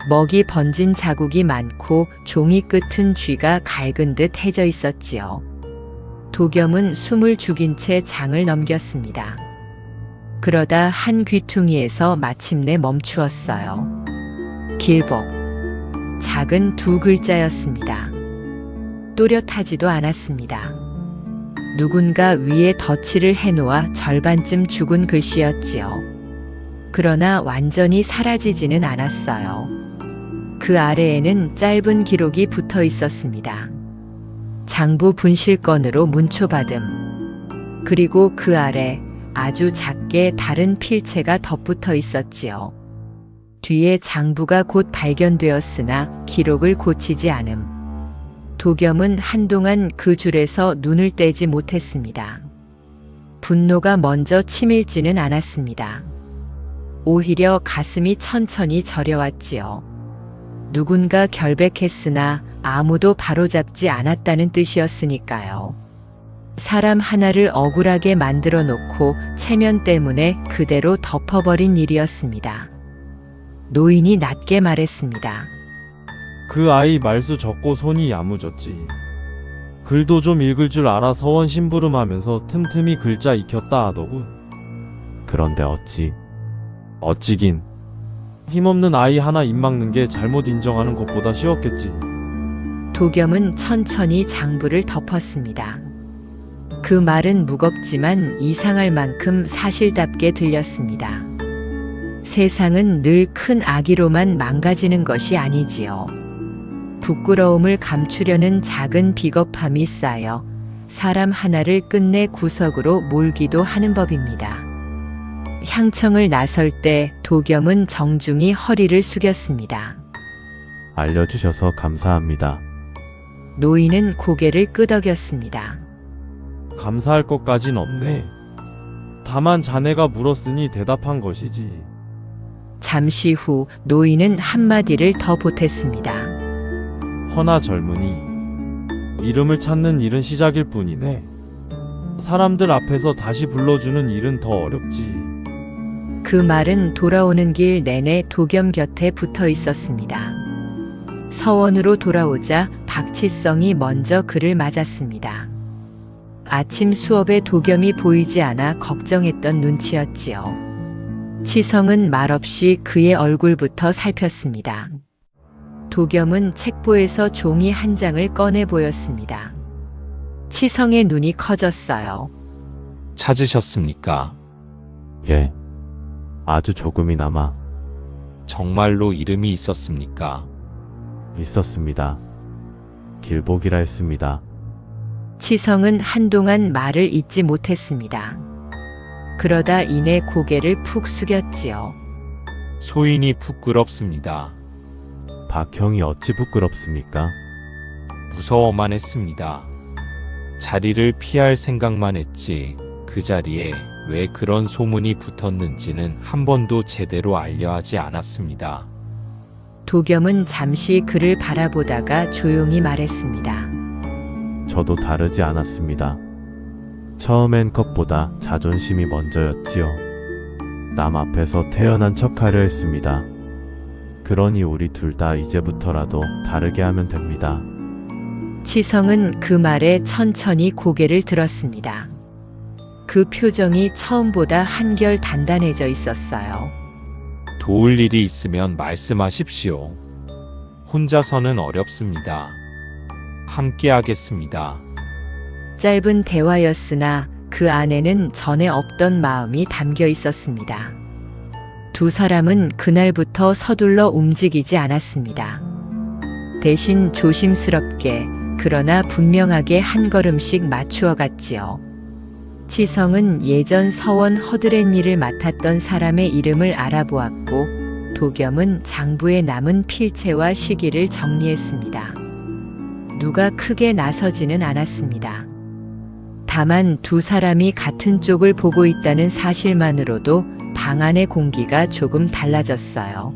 먹이 번진 자국이 많고 종이 끝은 쥐가 갈근 듯 해져 있었지요. 도겸은 숨을 죽인 채 장을 넘겼습니다. 그러다 한 귀퉁이에서 마침내 멈추었어요. 길복. 작은 두 글자였습니다. 또렷하지도 않았습니다. 누군가 위에 덧칠을 해놓아 절반쯤 죽은 글씨였지요. 그러나 완전히 사라지지는 않았어요. 그 아래에는 짧은 기록이 붙어 있었습니다. 장부 분실건으로 문초받음. 그리고 그 아래 아주 작게 다른 필체가 덧붙어 있었지요. 뒤에 장부가 곧 발견되었으나 기록을 고치지 않음. 도겸은 한동안 그 줄에서 눈을 떼지 못했습니다. 분노가 먼저 치밀지는 않았습니다. 오히려 가슴이 천천히 저려왔지요. 누군가 결백했으나 아무도 바로잡지 않았다는 뜻이었으니까요. 사람 하나를 억울하게 만들어 놓고 체면 때문에 그대로 덮어버린 일이었습니다. 노인이 낮게 말했습니다. 그 아이 말수 적고 손이 야무졌지. 글도 좀 읽을 줄 알아 서원 심부름하면서 틈틈이 글자 익혔다 하더구. 그런데 어찌긴. 힘없는 아이 하나 입 막는 게 잘못 인정하는 것보다 쉬웠겠지. 도겸은 천천히 장부를 덮었습니다. 그 말은 무겁지만 이상할 만큼 사실답게 들렸습니다. 세상은 늘 큰 악의로만 망가지는 것이 아니지요. 부끄러움을 감추려는 작은 비겁함이 쌓여 사람 하나를 끝내 구석으로 몰기도 하는 법입니다. 향청을 나설 때 도겸은 정중히 허리를 숙였습니다. 알려주셔서 감사합니다. 노인은 고개를 끄덕였습니다. 감사할 것까진 없네. 다만 자네가 물었으니 대답한 것이지. 잠시 후 노인은 한마디를 더 보탰습니다. 허나 젊은이. 이름을 찾는 일은 시작일 뿐이네. 사람들 앞에서 다시 불러주는 일은 더 어렵지. 그 말은 돌아오는 길 내내 도겸 곁에 붙어 있었습니다. 서원으로 돌아오자 박치성이 먼저 그를 맞았습니다. 아침 수업에 도겸이 보이지 않아 걱정했던 눈치였지요. 치성은 말없이 그의 얼굴부터 살폈습니다. 도겸은 책보에서 종이 한 장을 꺼내 보였습니다. 치성의 눈이 커졌어요. 찾으셨습니까? 예. 아주 조금이나마 정말로 이름이 있었습니까? 있었습니다. 길복이라 했습니다. 치성은 한동안 말을 잇지 못했습니다. 그러다 이내 고개를 푹 숙였지요. 소인이 부끄럽습니다. 박형이 어찌 부끄럽습니까? 무서워만 했습니다. 자리를 피할 생각만 했지 그 자리에 왜 그런 소문이 붙었는지는 한 번도 제대로 알려하지 않았습니다. 도겸은 잠시 그를 바라보다가 조용히 말했습니다. 저도 다르지 않았습니다. 처음엔 것보다 자존심이 먼저였지요. 남 앞에서 태어난 척하려 했습니다. 그러니 우리 둘 다 이제부터라도 다르게 하면 됩니다. 치성은 그 말에 천천히 고개를 들었습니다. 그 표정이 처음보다 한결 단단해져 있었어요. 도울 일이 있으면 말씀하십시오. 혼자서는 어렵습니다. 함께 하겠습니다. 짧은 대화였으나 그 안에는 전에 없던 마음이 담겨 있었습니다. 두 사람은 그날부터 서둘러 움직이지 않았습니다. 대신 조심스럽게 그러나 분명하게 한 걸음씩 맞추어 갔지요. 치성은 예전 서원 허드렛일을 맡았던 사람의 이름을 알아보았고 도겸은 장부에 남은 필체와 시기를 정리했습니다. 누가 크게 나서지는 않았습니다. 다만 두 사람이 같은 쪽을 보고 있다는 사실만으로도 방 안의 공기가 조금 달라졌어요.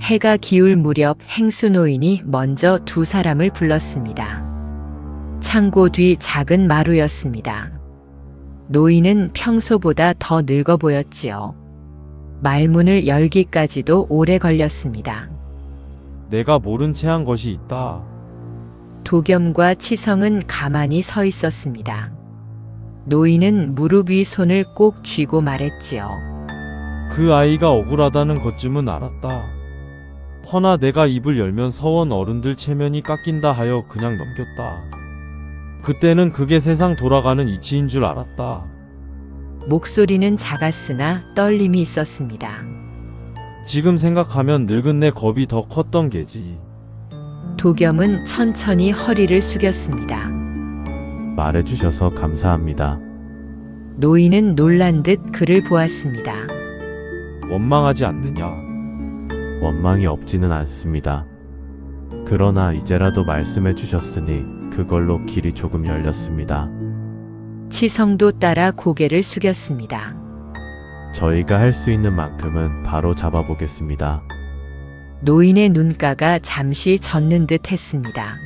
해가 기울 무렵 행수 노인이 먼저 두 사람을 불렀습니다. 창고 뒤 작은 마루였습니다. 노인은 평소보다 더 늙어 보였지요. 말문을 열기까지도 오래 걸렸습니다. 내가 모른 채 한 것이 있다. 도겸과 치성은 가만히 서 있었습니다. 노인은 무릎 위 손을 꼭 쥐고 말했지요. 그 아이가 억울하다는 것쯤은 알았다. 허나 내가 입을 열면 서원 어른들 체면이 깎인다 하여 그냥 넘겼다. 그때는 그게 세상 돌아가는 이치인 줄 알았다. 목소리는 작았으나 떨림이 있었습니다. 지금 생각하면 늙은 내 겁이 더 컸던 게지. 도겸은 천천히 허리를 숙였습니다. 말해주셔서 감사합니다. 노인은 놀란 듯 그를 보았습니다. 원망하지 않느냐. 원망이 없지는 않습니다. 그러나 이제라도 말씀해 주셨으니 그걸로 길이 조금 열렸습니다. 치성도 따라 고개를 숙였습니다. 저희가 할 수 있는 만큼은 바로 잡아보겠습니다. 노인의 눈가가 잠시 젖는 듯 했습니다.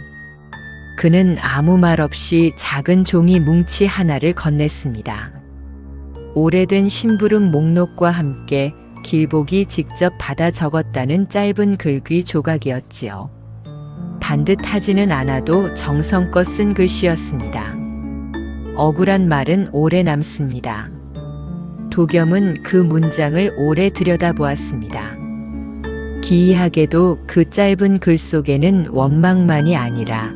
그는 아무 말 없이 작은 종이 뭉치 하나를 건넸습니다. 오래된 심부름 목록과 함께 길복이 직접 받아 적었다는 짧은 글귀 조각이었지요. 반듯하지는 않아도 정성껏 쓴 글씨였습니다. 억울한 말은 오래 남습니다. 도겸은 그 문장을 오래 들여다보았습니다. 기이하게도 그 짧은 글 속에는 원망만이 아니라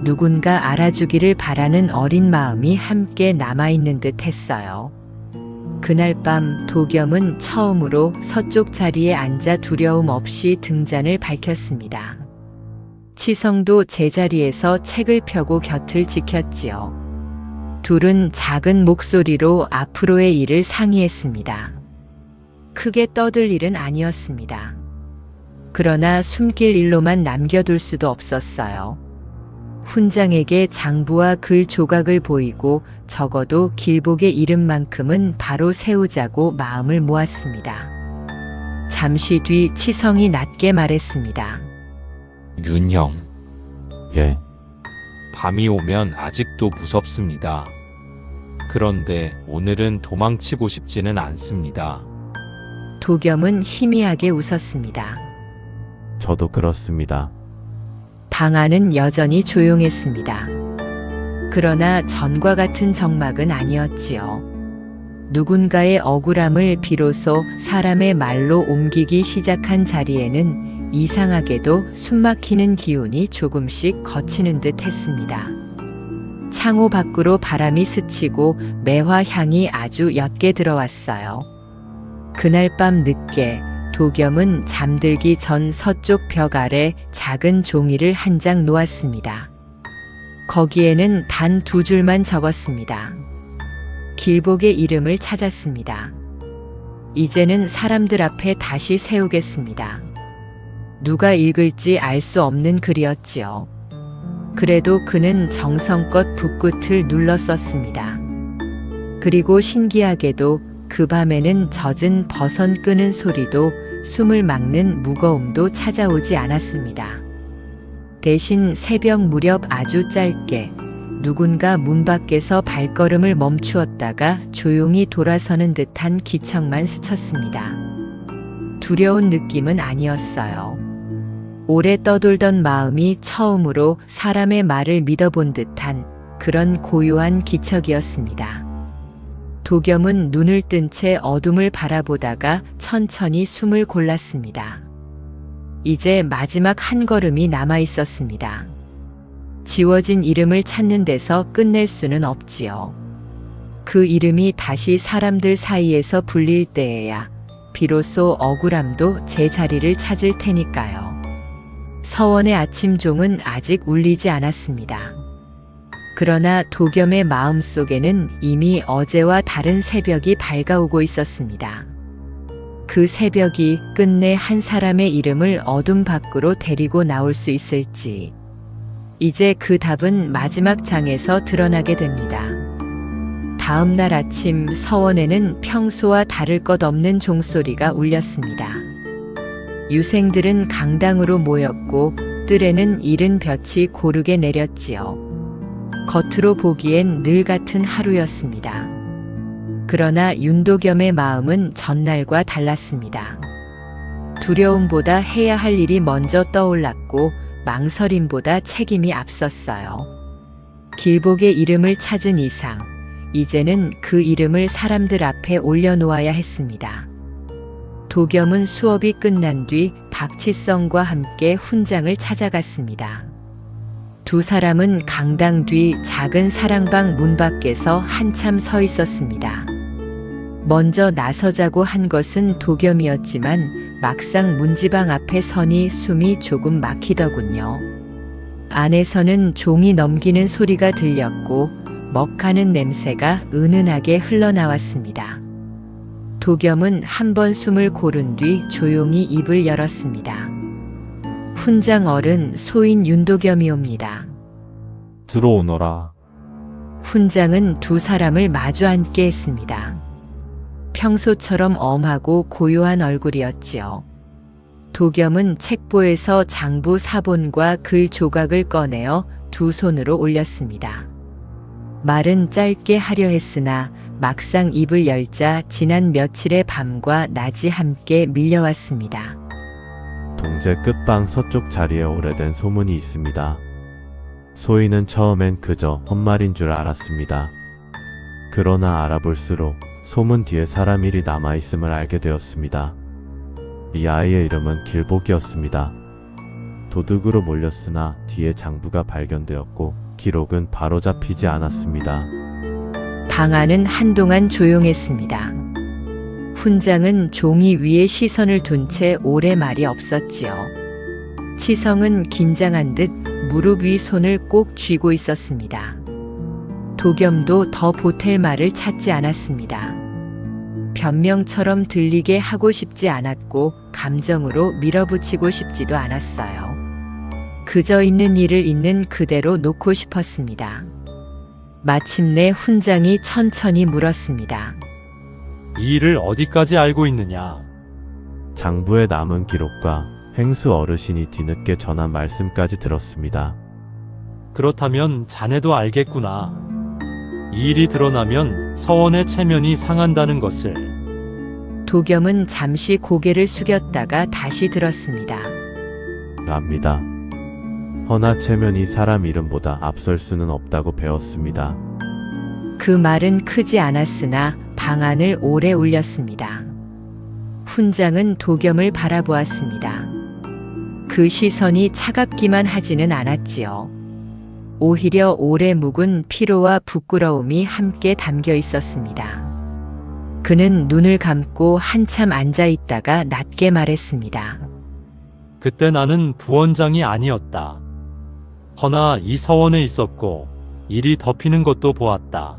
누군가 알아주기를 바라는 어린 마음이 함께 남아있는 듯 했어요. 그날 밤 도겸은 처음으로 서쪽 자리에 앉아 두려움 없이 등잔을 밝혔습니다. 치성도 제자리에서 책을 펴고 곁을 지켰지요. 둘은 작은 목소리로 앞으로의 일을 상의했습니다. 크게 떠들 일은 아니었습니다. 그러나 숨길 일로만 남겨둘 수도 없었어요. 훈장에게 장부와 글 조각을 보이고 적어도 길복의 이름만큼은 바로 세우자고 마음을 모았습니다. 잠시 뒤 치성이 낮게 말했습니다. 윤형, 예, 밤이 오면 아직도 무섭습니다. 그런데 오늘은 도망치고 싶지는 않습니다. 도겸은 희미하게 웃었습니다. 저도 그렇습니다. 방 안은 여전히 조용했습니다. 그러나 전과 같은 적막은 아니었지요. 누군가의 억울함을 비로소 사람의 말로 옮기기 시작한 자리에는 이상하게도 숨막히는 기운이 조금씩 거치는 듯 했습니다. 창호 밖으로 바람이 스치고 매화 향이 아주 옅게 들어왔어요. 그날 밤 늦게 도겸은 잠들기 전 서쪽 벽 아래 작은 종이를 한 장 놓았습니다. 거기에는 단 2줄만 적었습니다. 길복의 이름을 찾았습니다. 이제는 사람들 앞에 다시 세우겠습니다. 누가 읽을지 알 수 없는 글이었지요. 그래도 그는 정성껏 붓끝을 눌러 썼습니다. 그리고 신기하게도 그 밤에는 젖은 버선 끄는 소리도 숨을 막는 무거움도 찾아오지 않았습니다. 대신 새벽 무렵 아주 짧게 누군가 문 밖에서 발걸음을 멈추었다가 조용히 돌아서는 듯한 기척만 스쳤습니다. 두려운 느낌은 아니었어요. 오래 떠돌던 마음이 처음으로 사람의 말을 믿어본 듯한 그런 고요한 기척이었습니다. 도겸은 눈을 뜬 채 어둠을 바라보다가 천천히 숨을 골랐습니다. 이제 마지막 한 걸음이 남아 있었습니다. 지워진 이름을 찾는 데서 끝낼 수는 없지요. 그 이름이 다시 사람들 사이에서 불릴 때에야 비로소 억울함도 제 자리를 찾을 테니까요. 서원의 아침종은 아직 울리지 않았습니다. 그러나 도겸의 마음속에는 이미 어제와 다른 새벽이 밝아오고 있었습니다. 그 새벽이 끝내 한 사람의 이름을 어둠 밖으로 데리고 나올 수 있을지, 이제 그 답은 마지막 장에서 드러나게 됩니다. 다음 날 아침 서원에는 평소와 다를 것 없는 종소리가 울렸습니다. 유생들은 강당으로 모였고 뜰에는 이른 볕이 고르게 내렸지요. 겉으로 보기엔 늘 같은 하루였습니다. 그러나 윤도겸의 마음은 전날과 달랐습니다. 두려움보다 해야 할 일이 먼저 떠올랐고 망설임보다 책임이 앞섰어요. 길복의 이름을 찾은 이상, 이제는 그 이름을 사람들 앞에 올려놓아야 했습니다. 도겸은 수업이 끝난 뒤 박치성과 함께 훈장을 찾아갔습니다. 두 사람은 강당 뒤 작은 사랑방 문 밖에서 한참 서 있었습니다. 먼저 나서자고 한 것은 도겸이었지만 막상 문지방 앞에 서니 숨이 조금 막히더군요. 안에서는 종이 넘기는 소리가 들렸고 먹하는 냄새가 은은하게 흘러나왔습니다. 도겸은 한 번 숨을 고른 뒤 조용히 입을 열었습니다. 훈장 어른 소인 윤도겸이옵니다. 들어오너라. 훈장은 두 사람을 마주 앉게 했습니다. 평소처럼 엄하고 고요한 얼굴이었지요. 도겸은 책보에서 장부 사본과 글 조각을 꺼내어 두 손으로 올렸습니다. 말은 짧게 하려 했으나 막상 입을 열자 지난 며칠의 밤과 낮이 함께 밀려왔습니다. 동제 끝방 서쪽 자리에 오래된 소문이 있습니다. 소인은 처음엔 그저 헛말인 줄 알았습니다. 그러나 알아볼수록 소문 뒤에 사람 일이 남아있음을 알게 되었습니다. 이 아이의 이름은 길복이었습니다. 도둑으로 몰렸으나 뒤에 장부가 발견되었고 기록은 바로잡히지 않았습니다. 방 안은 한동안 조용했습니다. 훈장은 종이 위에 시선을 둔 채 오래 말이 없었지요. 치성은 긴장한 듯 무릎 위 손을 꼭 쥐고 있었습니다. 도겸도 더 보탤 말을 찾지 않았습니다. 변명처럼 들리게 하고 싶지 않았고 감정으로 밀어붙이고 싶지도 않았어요. 그저 있는 일을 있는 그대로 놓고 싶었습니다. 마침내 훈장이 천천히 물었습니다. 이 일을 어디까지 알고 있느냐? 장부에 남은 기록과 행수 어르신이 뒤늦게 전한 말씀까지 들었습니다. 그렇다면 자네도 알겠구나. 이 일이 드러나면 서원의 체면이 상한다는 것을. 도겸은 잠시 고개를 숙였다가 다시 들었습니다. 압니다. 허나 체면이 사람 이름보다 앞설 수는 없다고 배웠습니다. 그 말은 크지 않았으나 방안을 오래 울렸습니다. 훈장은 도겸을 바라보았습니다. 그 시선이 차갑기만 하지는 않았지요. 오히려 오래 묵은 피로와 부끄러움이 함께 담겨 있었습니다. 그는 눈을 감고 한참 앉아 있다가 낮게 말했습니다. 그때 나는 부원장이 아니었다. 허나 이 서원에 있었고 일이 덮이는 것도 보았다.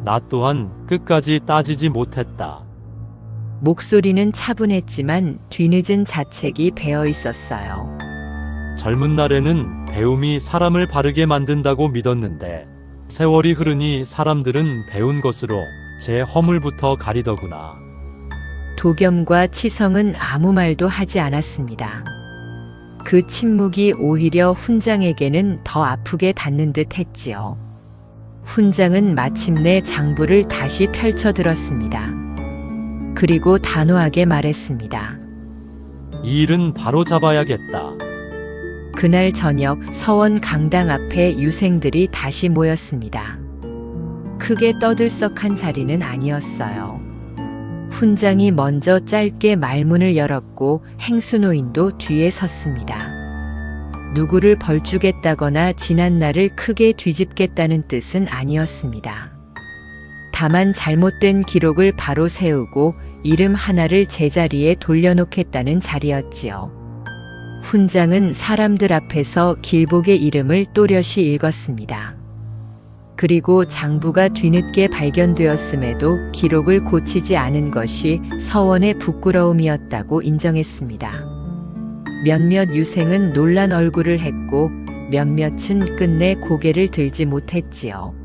나 또한 끝까지 따지지 못했다. 목소리는 차분했지만 뒤늦은 자책이 배어 있었어요. 젊은 날에는 배움이 사람을 바르게 만든다고 믿었는데 세월이 흐르니 사람들은 배운 것으로 제 허물부터 가리더구나. 도겸과 치성은 아무 말도 하지 않았습니다. 그 침묵이 오히려 훈장에게는 더 아프게 닿는 듯 했지요. 훈장은 마침내 장부를 다시 펼쳐 들었습니다. 그리고 단호하게 말했습니다. 이 일은 바로 잡아야겠다. 그날 저녁 서원 강당 앞에 유생들이 다시 모였습니다. 크게 떠들썩한 자리는 아니었어요. 훈장이 먼저 짧게 말문을 열었고 행수노인도 뒤에 섰습니다. 누구를 벌주겠다거나 지난 날을 크게 뒤집겠다는 뜻은 아니었습니다. 다만 잘못된 기록을 바로 세우고 이름 하나를 제자리에 돌려놓겠다는 자리였지요. 훈장은 사람들 앞에서 길복의 이름을 또렷이 읽었습니다. 그리고 장부가 뒤늦게 발견되었음에도 기록을 고치지 않은 것이 서원의 부끄러움이었다고 인정했습니다. 몇몇 유생은 놀란 얼굴을 했고 몇몇은 끝내 고개를 들지 못했지요.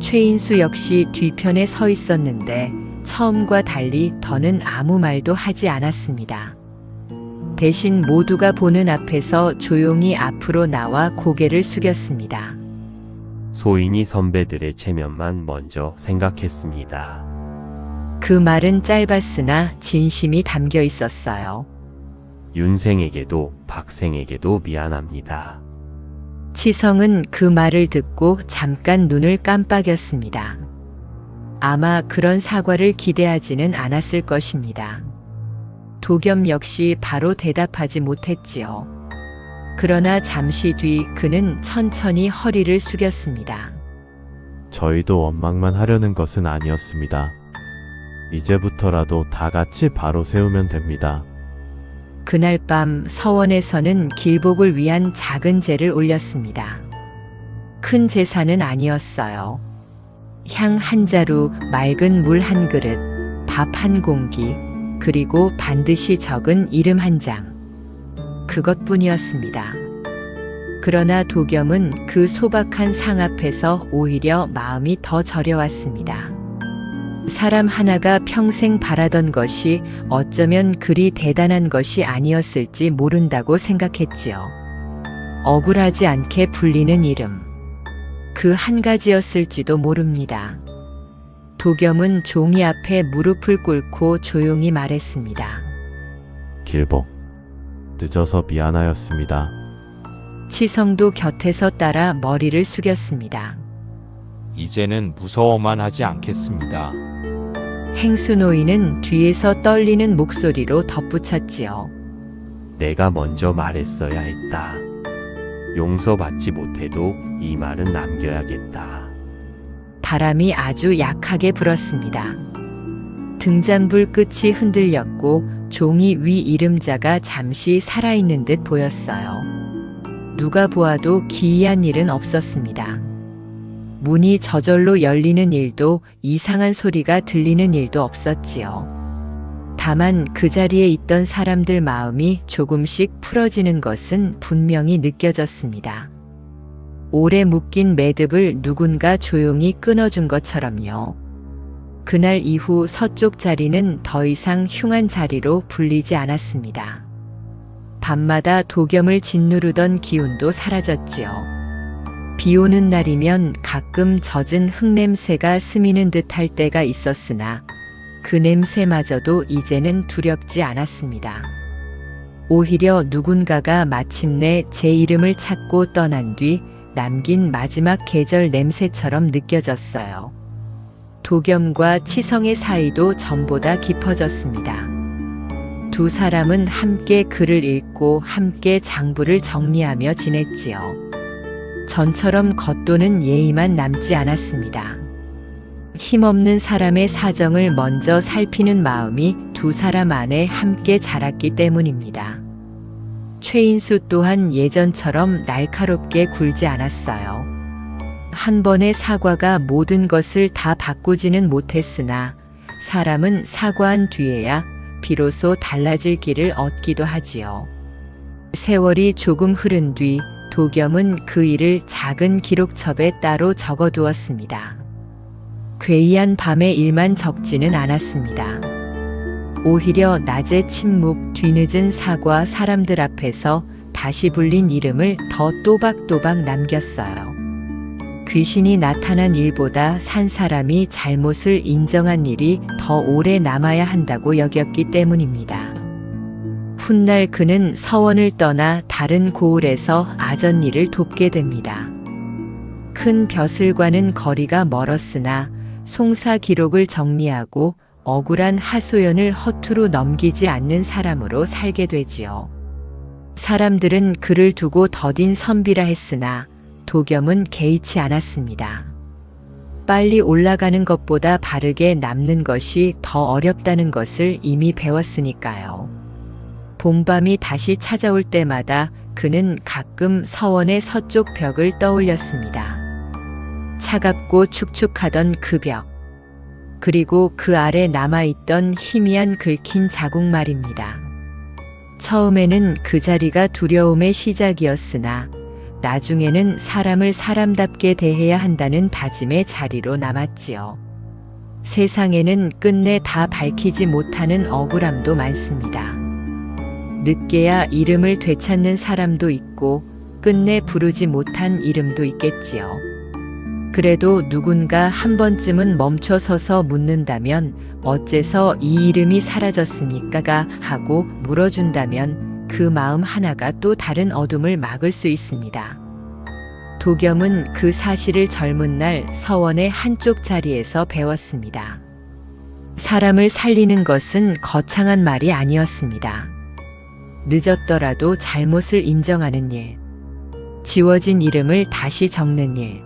최인수 역시 뒤편에 서 있었는데 처음과 달리 더는 아무 말도 하지 않았습니다. 대신 모두가 보는 앞에서 조용히 앞으로 나와 고개를 숙였습니다. 소인이 선배들의 체면만 먼저 생각했습니다. 그 말은 짧았으나 진심이 담겨 있었어요. 윤생에게도 박생에게도 미안합니다. 치성은 그 말을 듣고 잠깐 눈을 깜빡였습니다. 아마 그런 사과를 기대하지는 않았을 것입니다. 도겸 역시 바로 대답하지 못했지요. 그러나 잠시 뒤 그는 천천히 허리를 숙였습니다. 저희도 원망만 하려는 것은 아니었습니다. 이제부터라도 다 같이 바로 세우면 됩니다. 그날 밤 서원에서는 길복을 위한 작은 제를 올렸습니다. 큰 제사는 아니었어요. 향 한 자루, 맑은 물 한 그릇, 밥 한 공기, 그리고 반드시 적은 이름 한 장. 그것뿐이었습니다. 그러나 도겸은 그 소박한 상 앞에서 오히려 마음이 더 저려왔습니다. 사람 하나가 평생 바라던 것이 어쩌면 그리 대단한 것이 아니었을지 모른다고 생각했지요. 억울하지 않게 불리는 이름. 그 한 가지였을지도 모릅니다. 도겸은 종이 앞에 무릎을 꿇고 조용히 말했습니다. 길복. 늦어서 미안하였습니다. 치성도 곁에서 따라 머리를 숙였습니다. 이제는 무서워만 하지 않겠습니다. 행수노인은 뒤에서 떨리는 목소리로 덧붙였지요. 내가 먼저 말했어야 했다. 용서받지 못해도 이 말은 남겨야겠다. 바람이 아주 약하게 불었습니다. 등잔불 끝이 흔들렸고 종이 위 이름자가 잠시 살아있는 듯 보였어요. 누가 보아도 기이한 일은 없었습니다. 문이 저절로 열리는 일도 이상한 소리가 들리는 일도 없었지요. 다만 그 자리에 있던 사람들 마음이 조금씩 풀어지는 것은 분명히 느껴졌습니다. 오래 묶인 매듭을 누군가 조용히 끊어준 것처럼요. 그날 이후 서쪽 자리는 더 이상 흉한 자리로 불리지 않았습니다. 밤마다 도겸을 짓누르던 기운도 사라졌지요. 비 오는 날이면 가끔 젖은 흙냄새가 스미는 듯할 때가 있었으나 그 냄새마저도 이제는 두렵지 않았습니다. 오히려 누군가가 마침내 제 이름을 찾고 떠난 뒤 남긴 마지막 계절 냄새처럼 느껴졌어요. 도겸과 치성의 사이도 전보다 깊어졌습니다. 두 사람은 함께 글을 읽고 함께 장부를 정리하며 지냈지요. 전처럼 겉도는 예의만 남지 않았습니다. 힘없는 사람의 사정을 먼저 살피는 마음이 두 사람 안에 함께 자랐기 때문입니다. 최인수 또한 예전처럼 날카롭게 굴지 않았어요. 한 번의 사과가 모든 것을 다 바꾸지는 못했으나 사람은 사과한 뒤에야 비로소 달라질 길을 얻기도 하지요. 세월이 조금 흐른 뒤 도겸은 그 일을 작은 기록첩에 따로 적어두었습니다. 괴이한 밤의 일만 적지는 않았습니다. 오히려 낮의 침묵, 뒤늦은 사과, 사람들 앞에서 다시 불린 이름을 더 또박또박 남겼어요. 귀신이 나타난 일보다 산 사람이 잘못을 인정한 일이 더 오래 남아야 한다고 여겼기 때문입니다. 훗날 그는 서원을 떠나 다른 고을에서 아전 일을 돕게 됩니다. 큰 벼슬과는 거리가 멀었으나 송사 기록을 정리하고 억울한 하소연을 허투루 넘기지 않는 사람으로 살게 되지요. 사람들은 그를 두고 더딘 선비라 했으나 도겸은 개의치 않았습니다. 빨리 올라가는 것보다 바르게 남는 것이 더 어렵다는 것을 이미 배웠으니까요. 봄밤이 다시 찾아올 때마다 그는 가끔 서원의 서쪽 벽을 떠올렸습니다. 차갑고 축축하던 그 벽, 그리고 그 아래 남아있던 희미한 긁힌 자국 말입니다. 처음에는 그 자리가 두려움의 시작이었으나 나중에는 사람을 사람답게 대해야 한다는 다짐의 자리로 남았지요. 세상에는 끝내 다 밝히지 못하는 억울함도 많습니다. 늦게야 이름을 되찾는 사람도 있고 끝내 부르지 못한 이름도 있겠지요. 그래도 누군가 한 번쯤은 멈춰서서 묻는다면 어째서 이 이름이 사라졌습니까가 하고 물어준다면 그 마음 하나가 또 다른 어둠을 막을 수 있습니다. 도겸은 그 사실을 젊은 날 서원의 한쪽 자리에서 배웠습니다. 사람을 살리는 것은 거창한 말이 아니었습니다. 늦었더라도 잘못을 인정하는 일, 지워진 이름을 다시 적는 일,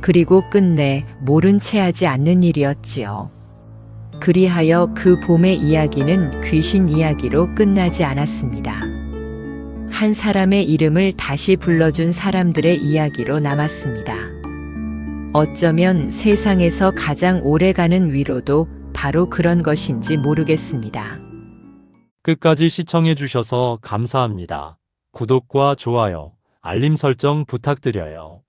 그리고 끝내 모른 채 하지 않는 일이었지요. 그리하여 그 봄의 이야기는 귀신 이야기로 끝나지 않았습니다. 한 사람의 이름을 다시 불러준 사람들의 이야기로 남았습니다. 어쩌면 세상에서 가장 오래가는 위로도 바로 그런 것인지 모르겠습니다. 끝까지 시청해주셔서 감사합니다. 구독과 좋아요, 알림 설정 부탁드려요.